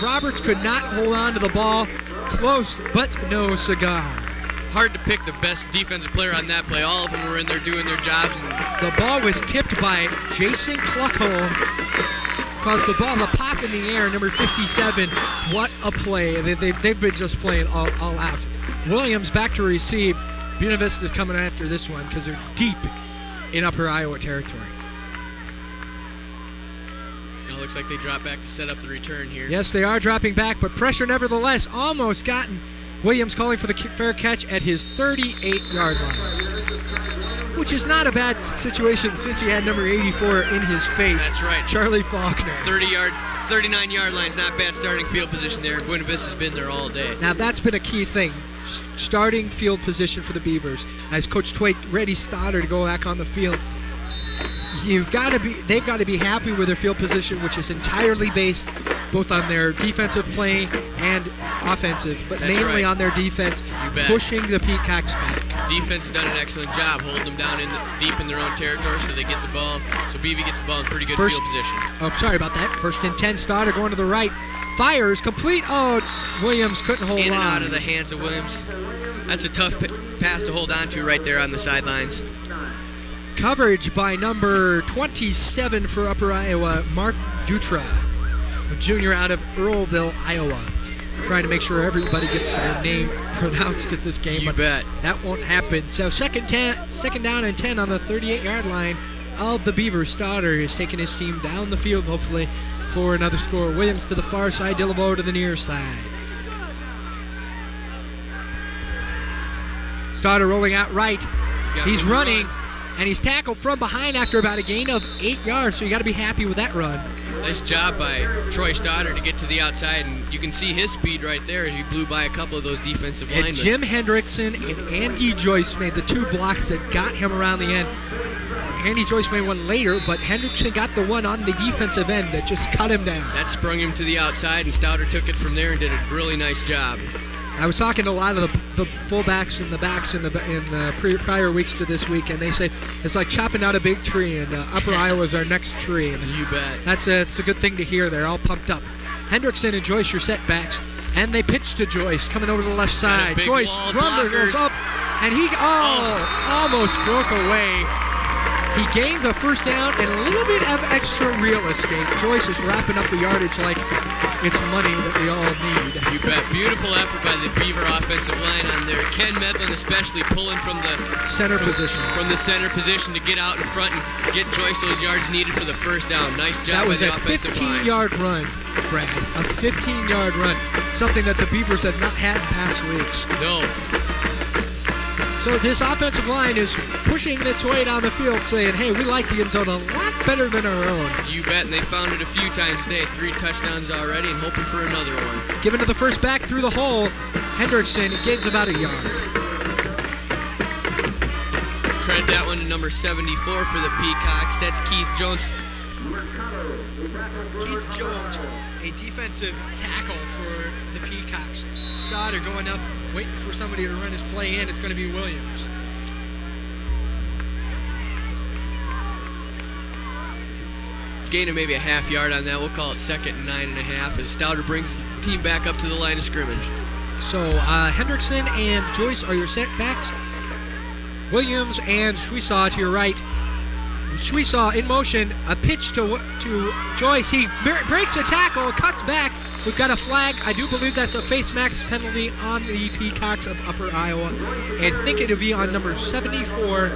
Roberts could not hold on to the ball. Close, but no cigar. Hard to pick the best defensive player on that play. All of them were in there doing their jobs. And the ball was tipped by Jason Cluckholm. caused the ball to pop in the air. Number 57, what a play. They've been just playing all out. Williams back to receive. Buena Vista is coming after this one because they're deep in Upper Iowa territory. Now it looks like they drop back to set up the return here. Yes, they are dropping back, but pressure nevertheless almost gotten. Williams calling for the fair catch at his 38-yard line, which is not a bad situation since he had number 84 in his face. That's right. Charlie Faulkner. 39-yard line is not bad starting field position there. Buena Vista's been there all day. Now that's been a key thing. Starting field position for the Beavers. As Coach Twait ready Stoddard to go back on the field. They've got to be happy with their field position, which is entirely based both on their defensive play and offensive, but That's mainly right. on their defense, pushing the Peacocks back. Defense has done an excellent job holding them down deep in their own territory so they get the ball. So BV gets the ball in pretty good field position. Oh, sorry about that. First and 10, Stoddard going to the right. Fires, complete. Oh, Williams couldn't hold on. In and out of the hands of Williams. That's a tough pass to hold on to right there on the sidelines. Coverage by number 27 for Upper Iowa, Mark Dutra, a junior out of Earlville, Iowa. Trying to make sure everybody gets their name pronounced at this game. You bet. That won't happen. So second down and 10 on the 38-yard line of the Beavers. Stoddard is taking his team down the field, hopefully, for another score. Williams to the far side, Dillavo to the near side. Stoddard rolling out right. He's running, and he's tackled from behind after about a gain of 8 yards, so you got to be happy with that run. Nice job by Troy Stoddard to get to the outside, and you can see his speed right there as he blew by a couple of those defensive linemen. And Jim Hendrickson and Andy Joyce made the two blocks that got him around the end. Andy Joyce made one later, but Hendrickson got the one on the defensive end that just cut him down. That sprung him to the outside, and Stoddard took it from there and did a really nice job. I was talking to a lot of the fullbacks and the backs in the prior weeks to this week, and they say it's like chopping out a big tree, and Upper Iowa is our next tree. And you bet. It's a good thing to hear. They're all pumped up. Hendrickson and Joyce, your setbacks, and they pitch to Joyce coming over to the left side. Joyce goes up, and he almost broke away. He gains a first down and a little bit of extra real estate. Joyce is wrapping up the yardage like it's money that we all need. You bet. Beautiful effort by the Beaver offensive line on there. Ken Medlin especially pulling from the center position. From the center position to get out in front and get Joyce those yards needed for the first down. Nice job by the offensive line. That was a 15-yard run, Brad. A 15-yard run. Something that the Beavers have not had in past weeks. No. So this offensive line is pushing its way down the field saying, hey, we like the end zone a lot better than our own. You bet, and they found it a few times today. 3 touchdowns already and hoping for another one. Given to the first back through the hole, Hendrickson gains about a yard. Credit that one to number 74 for the Peacocks. That's Keith Jones. Keith Jones, a defensive tackle for the Peacocks. Stoddard going up, waiting for somebody to run his play in. It's going to be Williams. Gain of maybe a half yard on that. We'll call it second and 9.5 as Stoddard brings the team back up to the line of scrimmage. So Hendrickson and Joyce are your setbacks. Williams and Schwesaw to your right. Schwesaw in motion, a pitch to Joyce. He breaks a tackle, cuts back. We've got a flag. I do believe that's a face mask penalty on the Peacocks of Upper Iowa. And I think it'll be on number 74,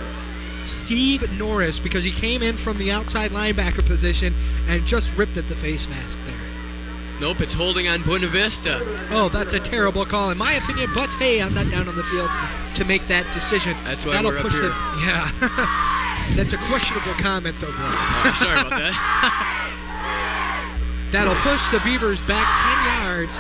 Steve Norris, because he came in from the outside linebacker position and just ripped at the face mask there. Nope, it's holding on Buena Vista. Oh, that's a terrible call in my opinion, but hey, I'm not down on the field to make that decision. That's why we're up here. Yeah. That's a questionable comment, though, bro. Oh, sorry about that. That'll push the Beavers back 10 yards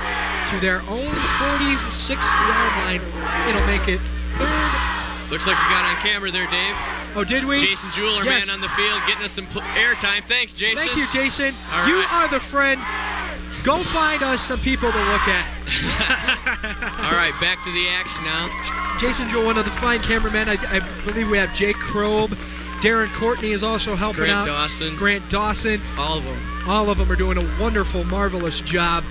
to their own 46-yard line. It'll make it third. Looks like we got on camera there, Dave. Oh, did we? Jason Jewell, our man on the field, getting us some airtime. Thanks, Jason. Thank you, Jason. All you right. are the friend. Go find us some people to look at. All right, back to the action now. Jason Jewell, one of the fine cameramen. I believe we have Jake Krob. Darren Courtney is also helping out. Grant Dawson. All of them. All of them are doing a wonderful, marvelous job.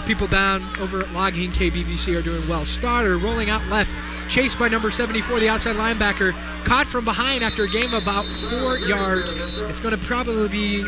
People down over at Logging KBVC are doing well. Stoddard rolling out left. chased by number 74, the outside linebacker, caught from behind after a game of about 4 yards. It's going to probably be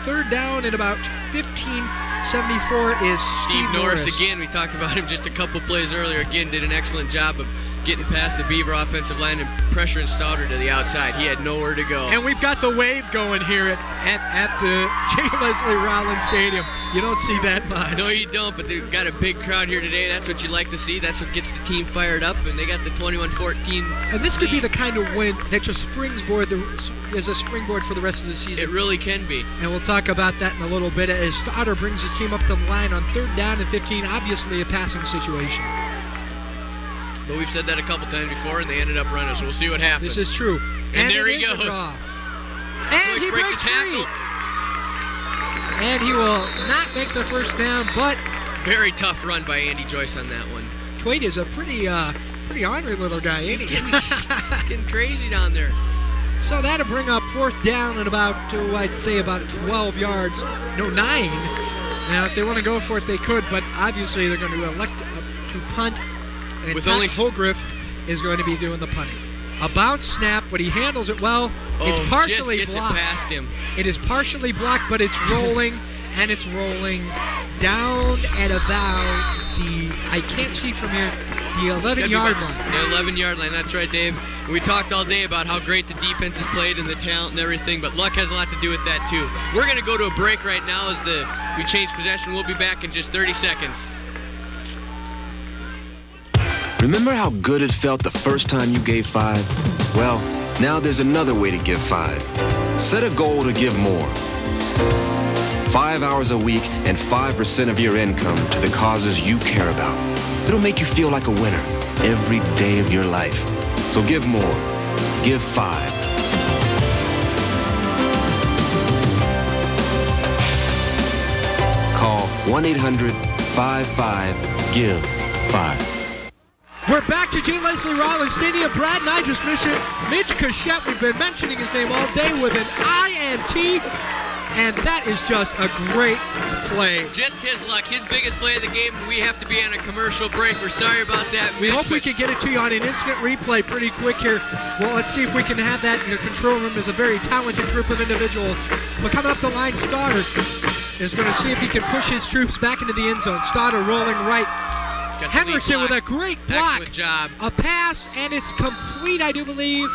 third down and about 15. 74 is Steve Norris. Again, we talked about him just a couple plays earlier. Again, did an excellent job of getting past the Beaver offensive line and pressuring Stouter to the outside. He had nowhere to go. And we've got the wave going here at the J. Leslie Rollins Stadium. You don't see that much. No, you don't, but they've got a big crowd here today. That's what you like to see. That's what gets the team fired up, and they got the 21-14 And this could be the kind of win that just is a springboard for the rest of the season. It really can be. And we'll talk about that in a little bit as Stouter brings his team up to the line on third down and 15, obviously a passing situation. But we've said that a couple times before, and they ended up running, so we'll see what happens. This is true. And there he goes. And he breaks free. And he will not make the first down, but very tough run by Andy Joyce on that one. Twait is a pretty ornery little guy, ain't he? Getting crazy down there. So that'll bring up fourth down and about 12 yards. No, 9. Now, if they want to go for it, they could, but obviously they're going to elect to punt. And with Pat only Holgriff is going to be doing the punting. A bounce snap, but he handles it well. It's just partially gets blocked. It past him. It is partially blocked, but it's rolling, and it's rolling down at about I can't see from here, the 11-yard line. The 11-yard line, that's right, Dave. We talked all day about how great the defense has played and the talent and everything, but luck has a lot to do with that, too. We're going to go to a break right now as we change possession. We'll be back in just 30 seconds. Remember how good it felt the first time you gave 5? Well, now there's another way to give 5. Set a goal to give more. 5 hours a week and 5% of your income to the causes you care about. It'll make you feel like a winner every day of your life. So give more. Give 5. Call 1-800-55-GIVE-5. We're back to J. Leslie Rollins Stadium. Brad and I just missed it. Mitch Cachette, we've been mentioning his name all day with an INT, and that is just a great play. Just his luck. His biggest play of the game. We have to be on a commercial break. We're sorry about that, Mitch. We hope we can get it to you on an instant replay pretty quick here. Well, let's see if we can have that in the control room. There's a very talented group of individuals. But coming up the line, Stouter is going to see if he can push his troops back into the end zone. Stouter rolling right. Hendrickson with a great block. Excellent job. A pass, and it's complete, I do believe,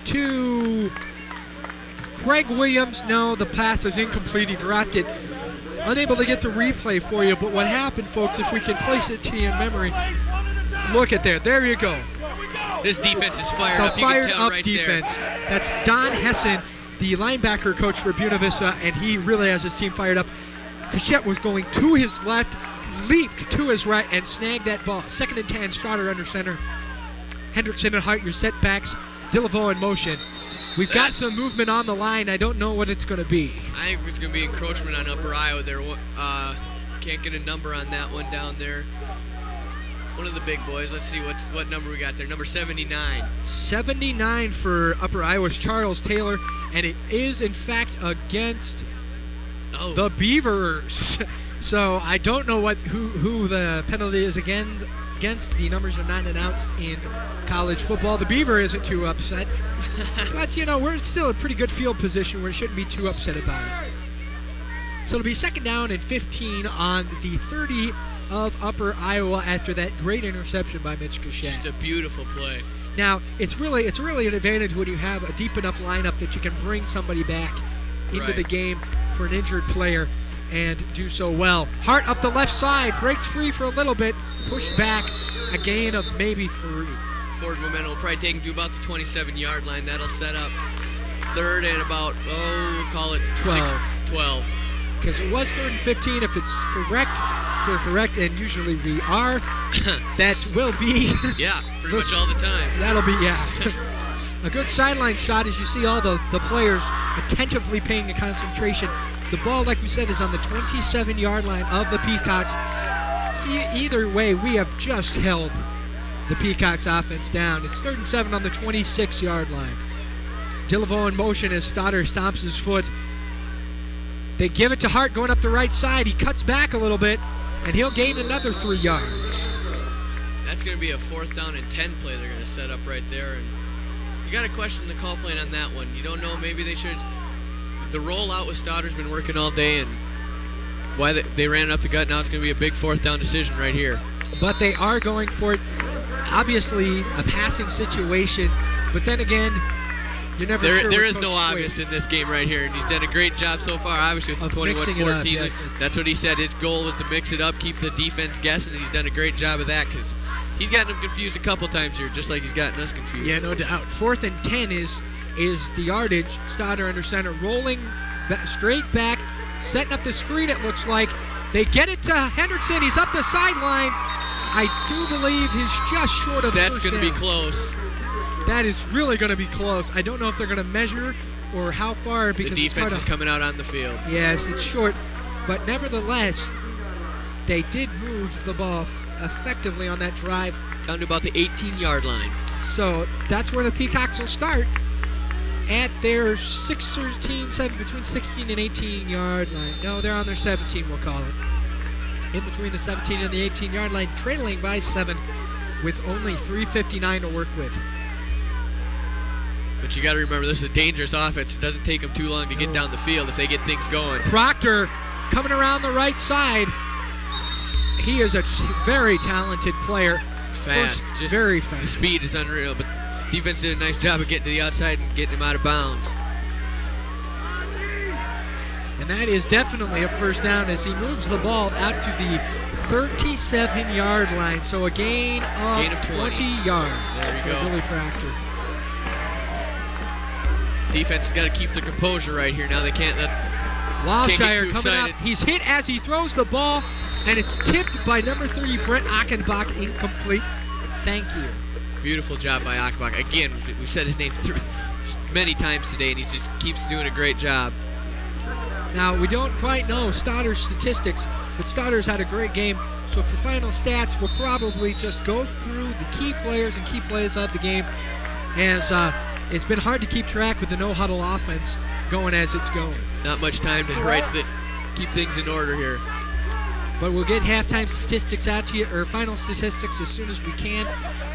to Craig Williams. No, the pass is incomplete. He dropped it. Unable to get the replay for you, but what happened, folks, if we can place it to you in memory, look at there. There you go. This defense is fired up. The You can fired tell up right defense. there. That's Don Hessen, the linebacker coach for Buena Vista, and he really has his team fired up. Cachette was going to his left, leaped to his right, and snagged that ball. 2nd and 10, Stouter under center. Hendrickson and Hart, your setbacks. Delaveau in motion. We've got some movement on the line. I don't know what it's going to be. I think it's going to be encroachment on Upper Iowa there. Can't get a number on that one down there. One of the big boys. Let's see what number we got there. Number 79. 79 for Upper Iowa's Charles Taylor, and it is, in fact, against the Beavers. So I don't know who the penalty is against. The numbers are not announced in college football. The Beaver isn't too upset. But, we're still in pretty good field position where we shouldn't be too upset about it. So it'll be 2nd down and 15 on the 30 of Upper Iowa after that great interception by Mitch Cachette. Just a beautiful play. Now, it's really an advantage when you have a deep enough lineup that you can bring somebody back into the game for an injured player and do so well. Hart up the left side, breaks free for a little bit, pushed back, a gain of maybe 3. Forward momentum will probably take him to about the 27-yard line. That'll set up 3rd and about, we'll call it 12. Because it was 3rd and 15. If it's correct, if we're correct, and usually we are, that will be... Yeah, pretty much all the time. That'll be, a good sideline shot as you see all the players attentively paying concentration. The ball, like we said, is on the 27-yard line of the Peacocks. Either way, we have just held the Peacocks offense down. It's 3rd and 7 on the 26-yard line. Delaveau in motion as Stouter stomps his foot. They give it to Hart going up the right side. He cuts back a little bit, and he'll gain another 3 yards. That's going to be a 4th down and 10 play they're going to set up right there. And you got to question the call plan on that one. You don't know, maybe they should. The rollout with Stouter's been working all day, and why they ran it up the gut. Now it's going to be a big 4th down decision right here. But they are going for it. Obviously, a passing situation. But then again, you're never sure. There is no obvious in this game right here, and he's done a great job so far. Obviously, with the 21-14. Yes. That's what he said. His goal was to mix it up, keep the defense guessing, and he's done a great job of that because he's gotten them confused a couple times here, just like he's gotten us confused. Yeah, no doubt. 4th and 10 is the yardage. Stouter under center, rolling straight back, setting up the screen, it looks like. They get it to Hendrickson. He's up the sideline. I do believe he's just short of That's going to be close. That is really going to be close. I don't know if they're going to measure or how far because the defense is coming out on the field. Yes, it's short. But nevertheless, they did move the ball effectively on that drive. Down to about the 18-yard line. So that's where the Peacocks will start at their between 16 and 18-yard line. No, they're on their 17, we'll call it. In between the 17 and the 18-yard line, trailing by 7 with only 3:59 to work with. But you got to remember, this is a dangerous offense. It doesn't take them too long to get down the field if they get things going. Proctor coming around the right side. He is a very talented player. Fast. Just very fast. The speed is unreal, but defense did a nice job of getting to the outside and getting him out of bounds. And that is definitely a 1st down as he moves the ball out to the 37-yard line. So a gain of 20 yards there we for go. Billy Proctor. Defense has got to keep their composure right here. Now they can't let Wilshire coming up. He's hit as he throws the ball, and it's tipped by number 30, Brent Achenbach, incomplete. Thank you. Beautiful job by Achenbach. Again, we've said his name just many times today, and he just keeps doing a great job. Now, we don't quite know Stouter's statistics, but Stouter's had a great game. So for final stats, we'll probably just go through the key players and key plays of the game, as it's been hard to keep track with the no-huddle offense going as it's going. Not much time to keep things in order here. But we'll get halftime statistics out to you, or final statistics, as soon as we can,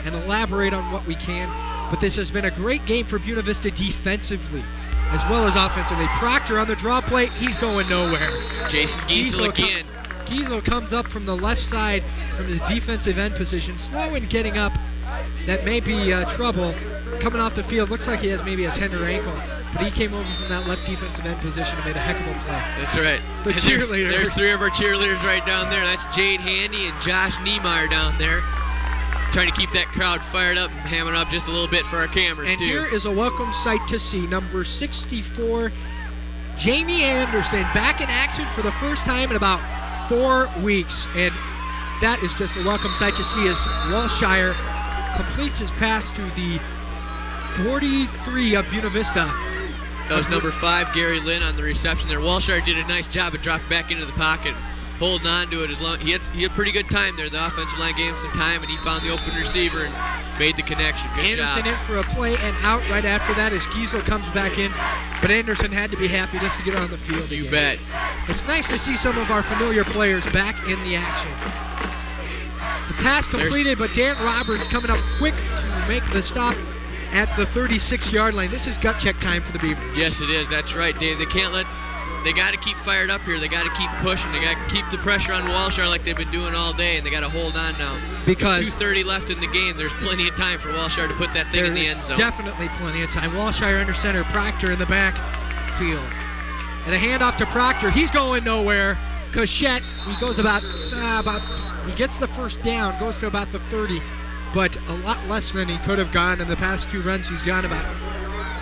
and elaborate on what we can. But this has been a great game for Buena Vista defensively, as well as offensively. Proctor on the draw play, he's going nowhere. Jason Giesel again. Giesel comes up from the left side from his defensive end position, slow in getting up. That may be trouble. Coming off the field, looks like he has maybe a tender ankle, but he came over from that left defensive end position and made a heck of a play. That's right. The cheerleaders. There's 3 of our cheerleaders right down there. That's Jade Handy and Josh Niemeyer down there, trying to keep that crowd fired up and hamming up just a little bit for our cameras, and too. Here is a welcome sight to see. Number 64, Jamie Anderson, back in action for the first time in about 4 weeks. And that is just a welcome sight to see as Wilshire completes his pass to the 43 of Buena Vista. That was number 5, Gary Lynn, on the reception there. Wilshire did a nice job of dropping back into the pocket, holding on to it as long. He had pretty good time there. The offensive line gave him some time, and he found the open receiver and made the connection. Good Anderson job. in for a play and out right after that as Giesel comes back in. But Anderson had to be happy just to get on the field You again. bet. It's nice to see some of our familiar players back in the action. The pass completed, but Dan Roberts coming up quick to make the stop at the 36-yard line. This is gut check time for the Beavers. Yes, it is. That's right, Dave. They got to keep fired up here. They got to keep pushing. They got to keep the pressure on Wilshire like they've been doing all day, and they got to hold on now. Because 2:30 left in the game. There's plenty of time for Wilshire to put that thing in the end zone. Definitely plenty of time. Wilshire under center, Proctor in the back field. And a handoff to Proctor. He's going nowhere. Cochette, he goes he gets the first down, goes to about the 30, but a lot less than he could have gone in the past 2 runs. He's gone about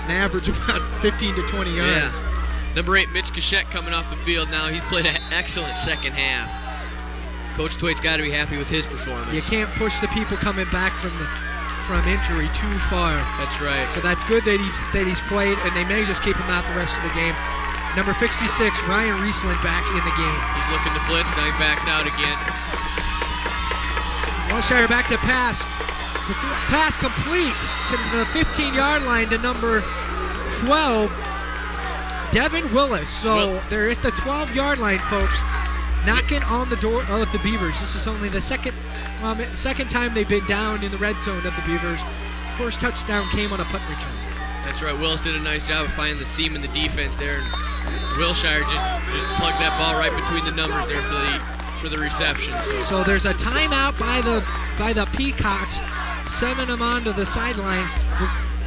an average about 15 to 20 yards. Yeah. Number 8, Mitch Cochette, coming off the field now. He's played an excellent second half. Coach Twait's got to be happy with his performance. You can't push the people coming back from injury too far. That's right. So that's good that he's played, and they may just keep him out the rest of the game. Number 66, Ryan Riesland, back in the game. He's looking to blitz. Now he backs out again. Wilshire back to pass. The pass complete to the 15-yard line to number 12, Devin Willis. So they're at the 12-yard line, folks. knocking on the door of the Beavers. This is only the second time they've been down in the red zone of the Beavers. First touchdown came on a punt return. That's right. Willis did a nice job of finding the seam in the defense there, and Wilshire just plugged that ball right between the numbers there for the reception. So there's a timeout by the Peacocks, sending them onto the sidelines.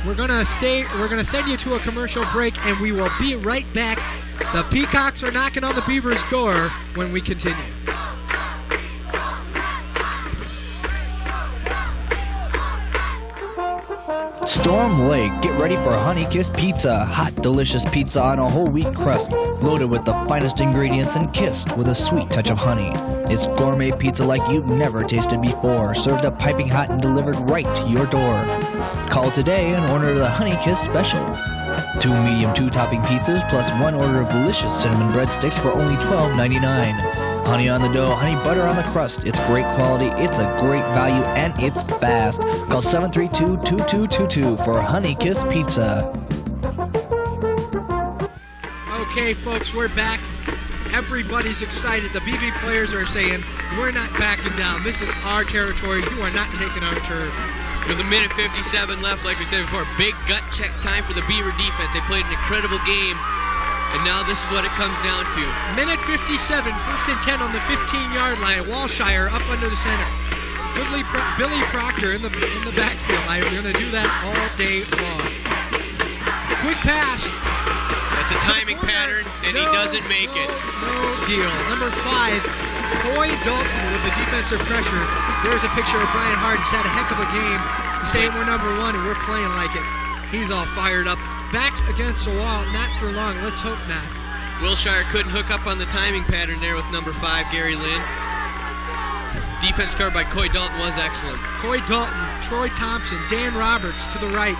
We're gonna send you to a commercial break, and we will be right back. The Peacocks are knocking on the Beavers' door when we continue. Storm Lake, get ready for Honey-Kissed Pizza. Hot, delicious pizza on a whole wheat crust, loaded with the finest ingredients and kissed with a sweet touch of honey. It's gourmet pizza like you've never tasted before, served up piping hot and delivered right to your door. Call today and order the Honey-Kissed Special. 2 medium 2-topping pizzas plus 1 order of delicious cinnamon breadsticks for only $12.99. Honey on the dough, honey butter on the crust. It's great quality, it's a great value, and it's fast. Call 732-2222 for Honey-Kissed Pizza. Okay, folks, we're back. Everybody's excited. The BV players are saying, we're not backing down. This is our territory. You are not taking our turf. With a minute 57 left, like we said before, big gut check time for the Beaver defense. They played an incredible game. And now this is what it comes down to. Minute 57, first and 10 on the 15-yard line. Walshire up under the center. Billy Proctor in the backfield. I'm going to do that all day long. Quick pass. That's a timing pattern, and he doesn't make it. No deal. Number 5, Coy Dalton with the defensive pressure. There's a picture of Brian Hart. He's had a heck of a game. He's saying we're number 1 and we're playing like it. He's all fired up. Backs against the wall, not for long. Let's hope not. Wilshire couldn't hook up on the timing pattern there with number 5, Gary Lynn. Defense covered by Coy Dalton was excellent. Coy Dalton, Troy Thompson, Dan Roberts to the right.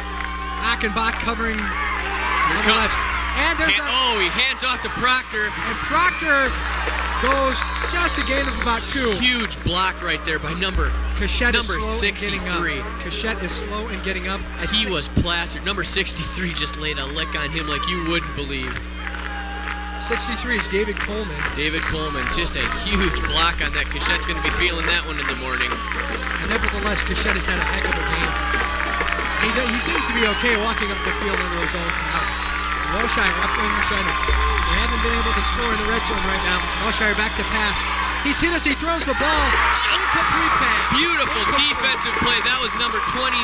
Achenbach covering on the left. And there's he hands off to Proctor. And Proctor goes just a gain of about 2. Huge block right there by number 63. Cachette is slow in getting up. He was plastered. Number 63 just laid a lick on him like you wouldn't believe. 63 is David Coleman. Just a huge block on that. Cachette's going to be feeling that one in the morning. And nevertheless, Cachette has had a heck of a game. He seems to be okay walking up the field into his own power. Walshire up under center. They haven't been able to score in the red zone right now. Walshire back to pass. He's hit us. He throws the ball. Incomplete pass. Beautiful defensive play. That was number 23.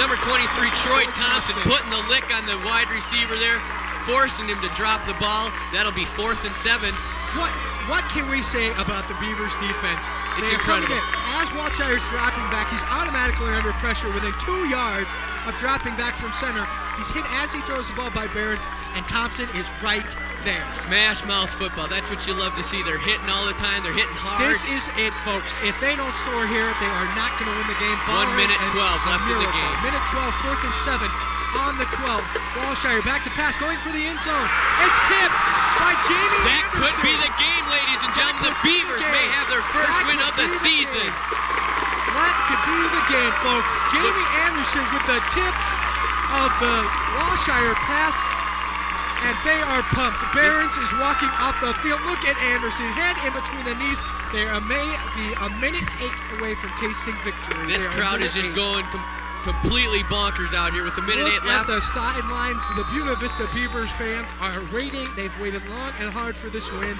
Number 23, Troy Thompson, putting the lick on the wide receiver there, forcing him to drop the ball. That'll be 4th and 7. What can we say about the Beavers' defense? It's incredible. As Walshire's dropping back, he's automatically under pressure within 2 yards of dropping back from center. He's hit as he throws the ball by Behrens, and Thompson is right there. Smash mouth football. That's what you love to see. They're hitting all the time. They're hitting hard. This is it, folks. If they don't score here, they are not going to win the game. 1 minute 12 left in the game. Minute 12, 4th and 7 on the 12. Walshire back to pass, going for the end zone. It's tipped by Jamie That Anderson. Could be the game, ladies and gentlemen. The Beavers may have their first win of the season. That could be the game, folks. Jamie Anderson with the tip of the Walshire pass, and they are pumped. Behrens is walking off the field. Look at Anderson, head in between the knees. They may be a minute 8 away from tasting victory. This crowd is just going completely bonkers out here with a minute 8 left. Look at the sidelines. The Buena Vista Beavers fans are waiting. They've waited long and hard for this win.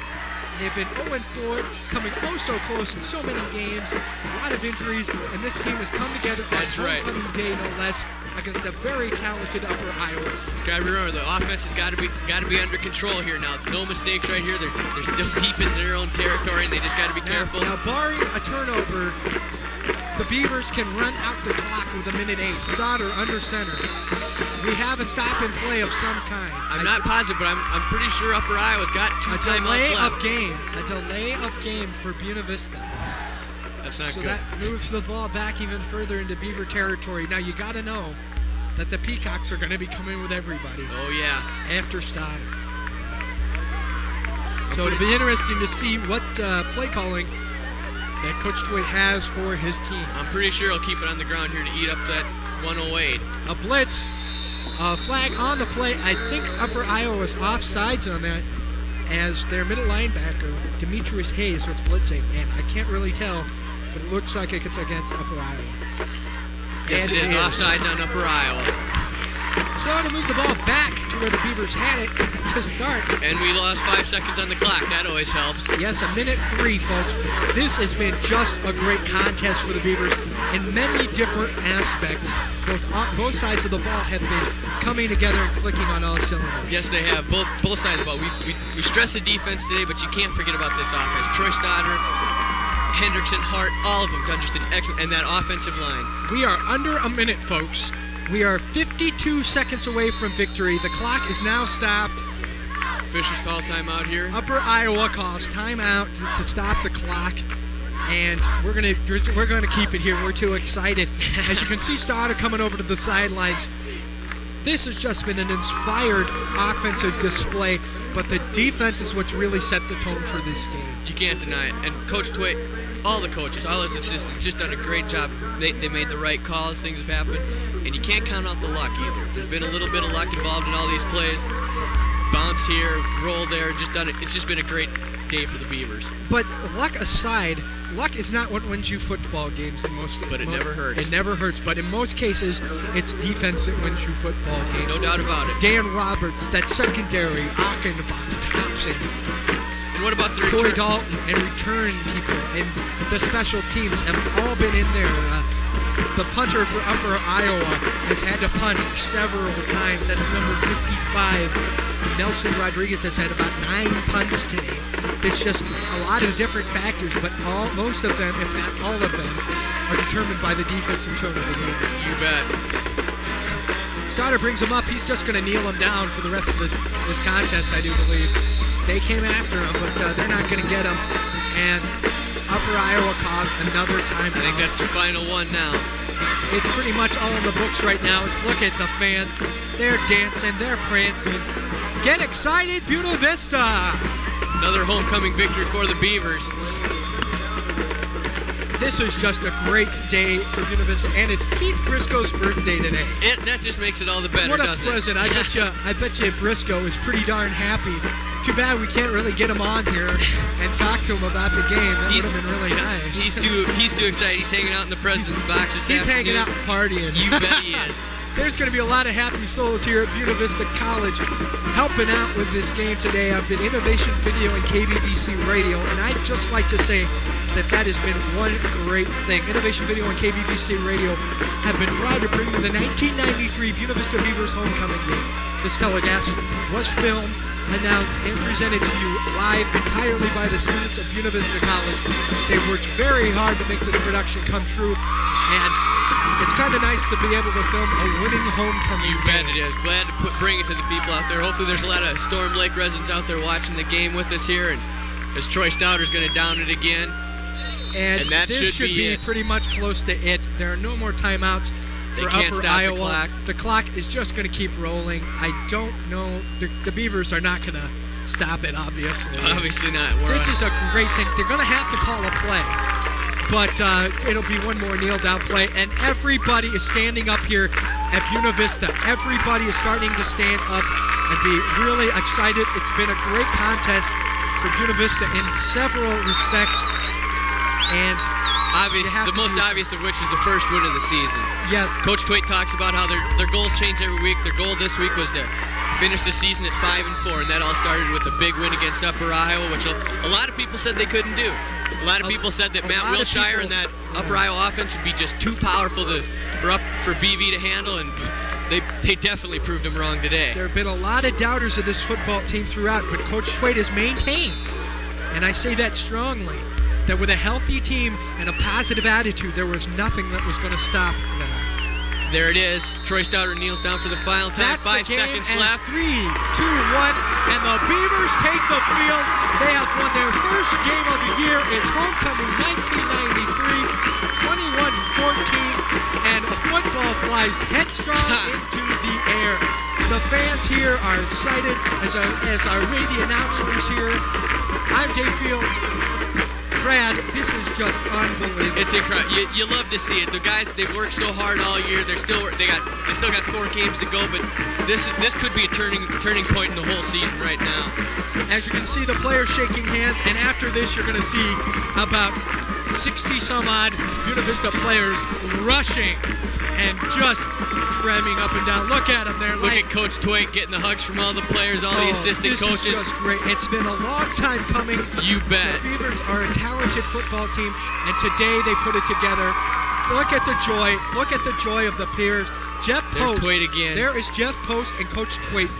They've been 0-4, coming so close in so many games, a lot of injuries, and this team has come together on homecoming day, no less, against a very talented Upper Iowa team. You gotta remember, the offense has got to be under control here now. No mistakes right here. They're still deep in their own territory, and they just got to be careful. Now, barring a turnover, the Beavers can run out the clock with a minute 8. Stoddard under center. We have a stop and play of some kind. I'm not positive, but I'm pretty sure Upper Iowa's got 2 timeouts left. A delay of game for Buena Vista. That's not good. So that moves the ball back even further into Beaver territory. Now you got to know that the Peacocks are going to be coming with everybody. Oh yeah. After Stoddard. So it'll be interesting to see what play calling that Coach Twit has for his team. I'm pretty sure he'll keep it on the ground here to eat up that 108. A blitz, flag on the play. I think Upper Iowa was offsides on that. as their middle linebacker, Demetrius Hayes, was blitzing. And I can't really tell, but it looks like it's against Upper Iowa. Yes, And it is. Offsides on Upper Iowa. So to move the ball back to where the Beavers had it to start. And we lost 5 seconds on the clock. That always helps. Yes, 1:03, folks. This has been just a great contest for the Beavers in many different aspects. Both sides of the ball have been coming together and clicking on all cylinders. Yes, they have. Both sides of the ball. We stress the defense today, but you can't forget about this offense. Troy Stoddard, Hendrickson, Hart, all of them done just an excellent, and that offensive line. We are under a minute, folks. We are 52 seconds away from victory. The clock is now stopped. Fisher's call timeout here. Upper Iowa calls timeout to stop the clock, and we're gonna keep it here. We're too excited. As you can see, Stoddard coming over to the sidelines. This has just been an inspired offensive display, but the defense is what's really set the tone for this game. You can't deny it. And Coach Twait, all the coaches, all his assistants, just done a great job. They made the right calls. Things have happened. And you can't count out the luck either. There's been a little bit of luck involved in all these plays. Bounce here, roll there, just done it. It's just been a great day for the Beavers. But luck aside, luck is not what wins you football games in most. But it never hurts. It never hurts. But in most cases, it's defense that wins you football games. No doubt about it. Dan Roberts, that secondary, Achenbach, Thompson. And what about the Troy return? Dalton and return people and the special teams have all been in there. The punter for Upper Iowa has had to punt several times. That's number 55. Nelson Rodriguez has had about 9 punts today. It's just a lot of different factors, but most of them, if not all of them, are determined by the defensive tone of the game. You bet. Stoddard brings him up. He's just going to kneel him down for the rest of this contest, I do believe. They came after him, but they're not going to get him. And Upper Iowa calls another timeout. I think that's the final one now. It's pretty much all in the books right now. Let's look at the fans. They're dancing. They're prancing. Get excited, Buena Vista. Another homecoming victory for the Beavers. This is just a great day for Buena Vista, and it's Keith Briscoe's birthday today. That just makes it all the better, What a doesn't present. I bet you Briscoe is pretty darn happy. Too bad we can't really get him on here and talk to him about the game. That would have been really nice. He's too excited. He's hanging out in the president's box this He's afternoon. hanging out and partying. You bet he is. There's going to be a lot of happy souls here at Buena Vista College helping out with this game today. I've been Innovation Video and KBVC Radio, and I'd just like to say that has been one great thing. Innovation Video and KBVC Radio have been proud to bring you the 1993 Buena Vista Beavers homecoming game. This telecast was filmed, announced, and presented to you live entirely by the students of Buena Vista College. They've worked very hard to make this production come true, and it's kind of nice to be able to film a winning homecoming You game. bet it is. Glad to bring it to the people out there. Hopefully there's a lot of Storm Lake residents out there watching the game with us here, and as Troy Stoddard's going to down it again. And that this should be it. pretty much close to it. There are no more timeouts They for can't Upper stop the Iowa. clock. The clock is just going to keep rolling. I don't know. The Beavers are not going to stop it, obviously. Obviously not. This is a great thing. They're going to have to call a play. But it'll be one more kneel-down play. And everybody is standing up here at Buena Vista. Everybody is starting to stand up and be really excited. It's been a great contest for Buena Vista in several respects. And the most obvious of which is the first win of the season. yes, Coach Twait talks about how their goals change every week. Their goal this week was to finish the season at 5-4, and that all started with a big win against Upper Iowa, which a lot of people said they couldn't do. A lot of people said that Matt Wilshire and that Upper Iowa offense would be just too powerful for BV to handle, and they definitely proved them wrong today. there have been a lot of doubters of this football team throughout, but Coach Twait has maintained, and I say that strongly, that with a healthy team and a positive attitude, there was nothing that was going to stop them. There it is. Troy Stoddard kneels down for the final time. That's 5 the game seconds as left. 3, 2, 1, and the Beavers take the field. They have won their first game of the year. It's homecoming 1993, 21-14, and a football flies headstrong into the air. The fans here are excited as I read the announcers here. I'm Dave Fields. Brad, this is just unbelievable. It's incredible. You love to see it. The guys, they've worked so hard all year. They still got 4 games to go, but this could be a turning point in the whole season right now. As you can see, the players shaking hands, and after this, you're going to see about 60 some odd Buena Vista players rushing and just cramming up and down. Look at them. Look at Coach Twait getting the hugs from all the players, all the assistant coaches. This is just great. It's been a long time coming. You bet. The Beavers are a talented football team, and today they put it together. Look at the joy. Look at the joy of the peers. Jeff Post. There's Twait again. There is Jeff Post and Coach Twait.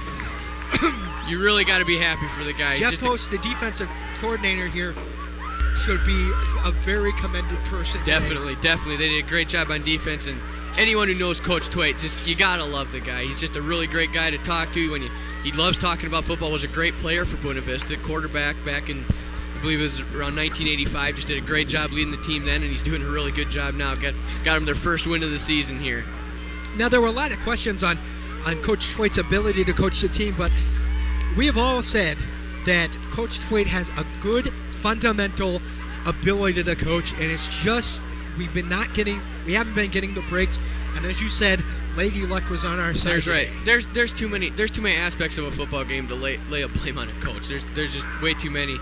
You really got to be happy for the guy. Jeff Post, the defensive coordinator here, should be a very commended person. Definitely. They did a great job on defense, and anyone who knows Coach Twait, you gotta love the guy. He's just a really great guy to talk to. He loves talking about football. Was a great player for Buena Vista, quarterback back in, I believe it was around 1985. Just did a great job leading the team then, and he's doing a really good job now. Got him their first win of the season here. Now there were a lot of questions on Coach Twait's ability to coach the team, but we have all said that Coach Twait has a good fundamental ability to coach, and it's just we haven't been getting the breaks, and as you said, Lady Luck was on our side. That's right. There's too many aspects of a football game to lay a blame on a coach. There's just way too many.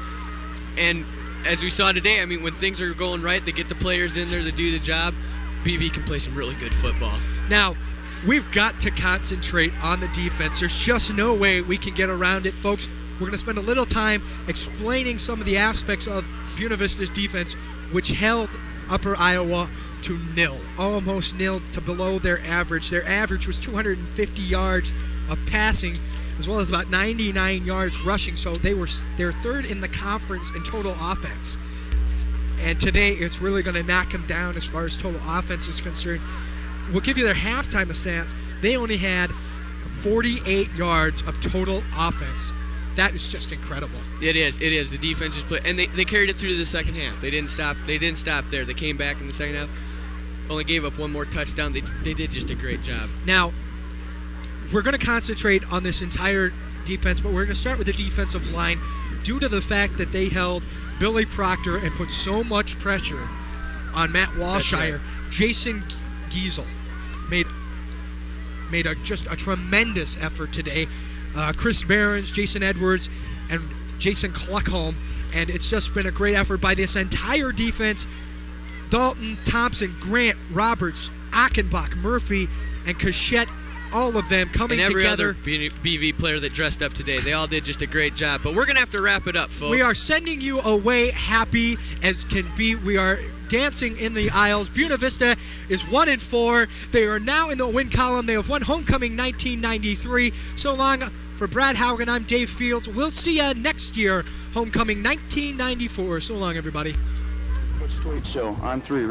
And as we saw today, I mean, when things are going right, they get the players in there to do the job. BV can play some really good football. Now, we've got to concentrate on the defense. There's just no way we can get around it, folks. We're going to spend a little time explaining some of the aspects of Buena Vista's defense, which held Upper Iowa to nil, almost nil to below their average. Their average was 250 yards of passing, as well as about 99 yards rushing. So they're third in the conference in total offense. And today it's really going to knock them down as far as total offense is concerned. We'll give you their halftime stats. They only had 48 yards of total offense. That is just incredible. It is. The defense just played, and they carried it through to the second half. They didn't stop there. They came back in the second half. Only gave up one more touchdown. They did just a great job. Now, we're going to concentrate on this entire defense, but we're going to start with the defensive line due to the fact that they held Billy Proctor and put so much pressure on Matt Walshire. Right. Jason Giesel made just a tremendous effort today. Chris Behrens, Jason Edwards, and Jason Cluckholm, and it's just been a great effort by this entire defense. Dalton, Thompson, Grant, Roberts, Achenbach, Murphy, and Cachette, all of them coming together. And every other BV player that dressed up today. They all did just a great job. But we're going to have to wrap it up, folks. We are sending you away happy as can be. We are dancing in the aisles. Buena Vista is 1-4. They are now in the win column. They have won homecoming 1993. So long for Brad Haugen. I'm Dave Fields. We'll see you next year, homecoming 1994. So long, everybody. Coach Twait Show on 3.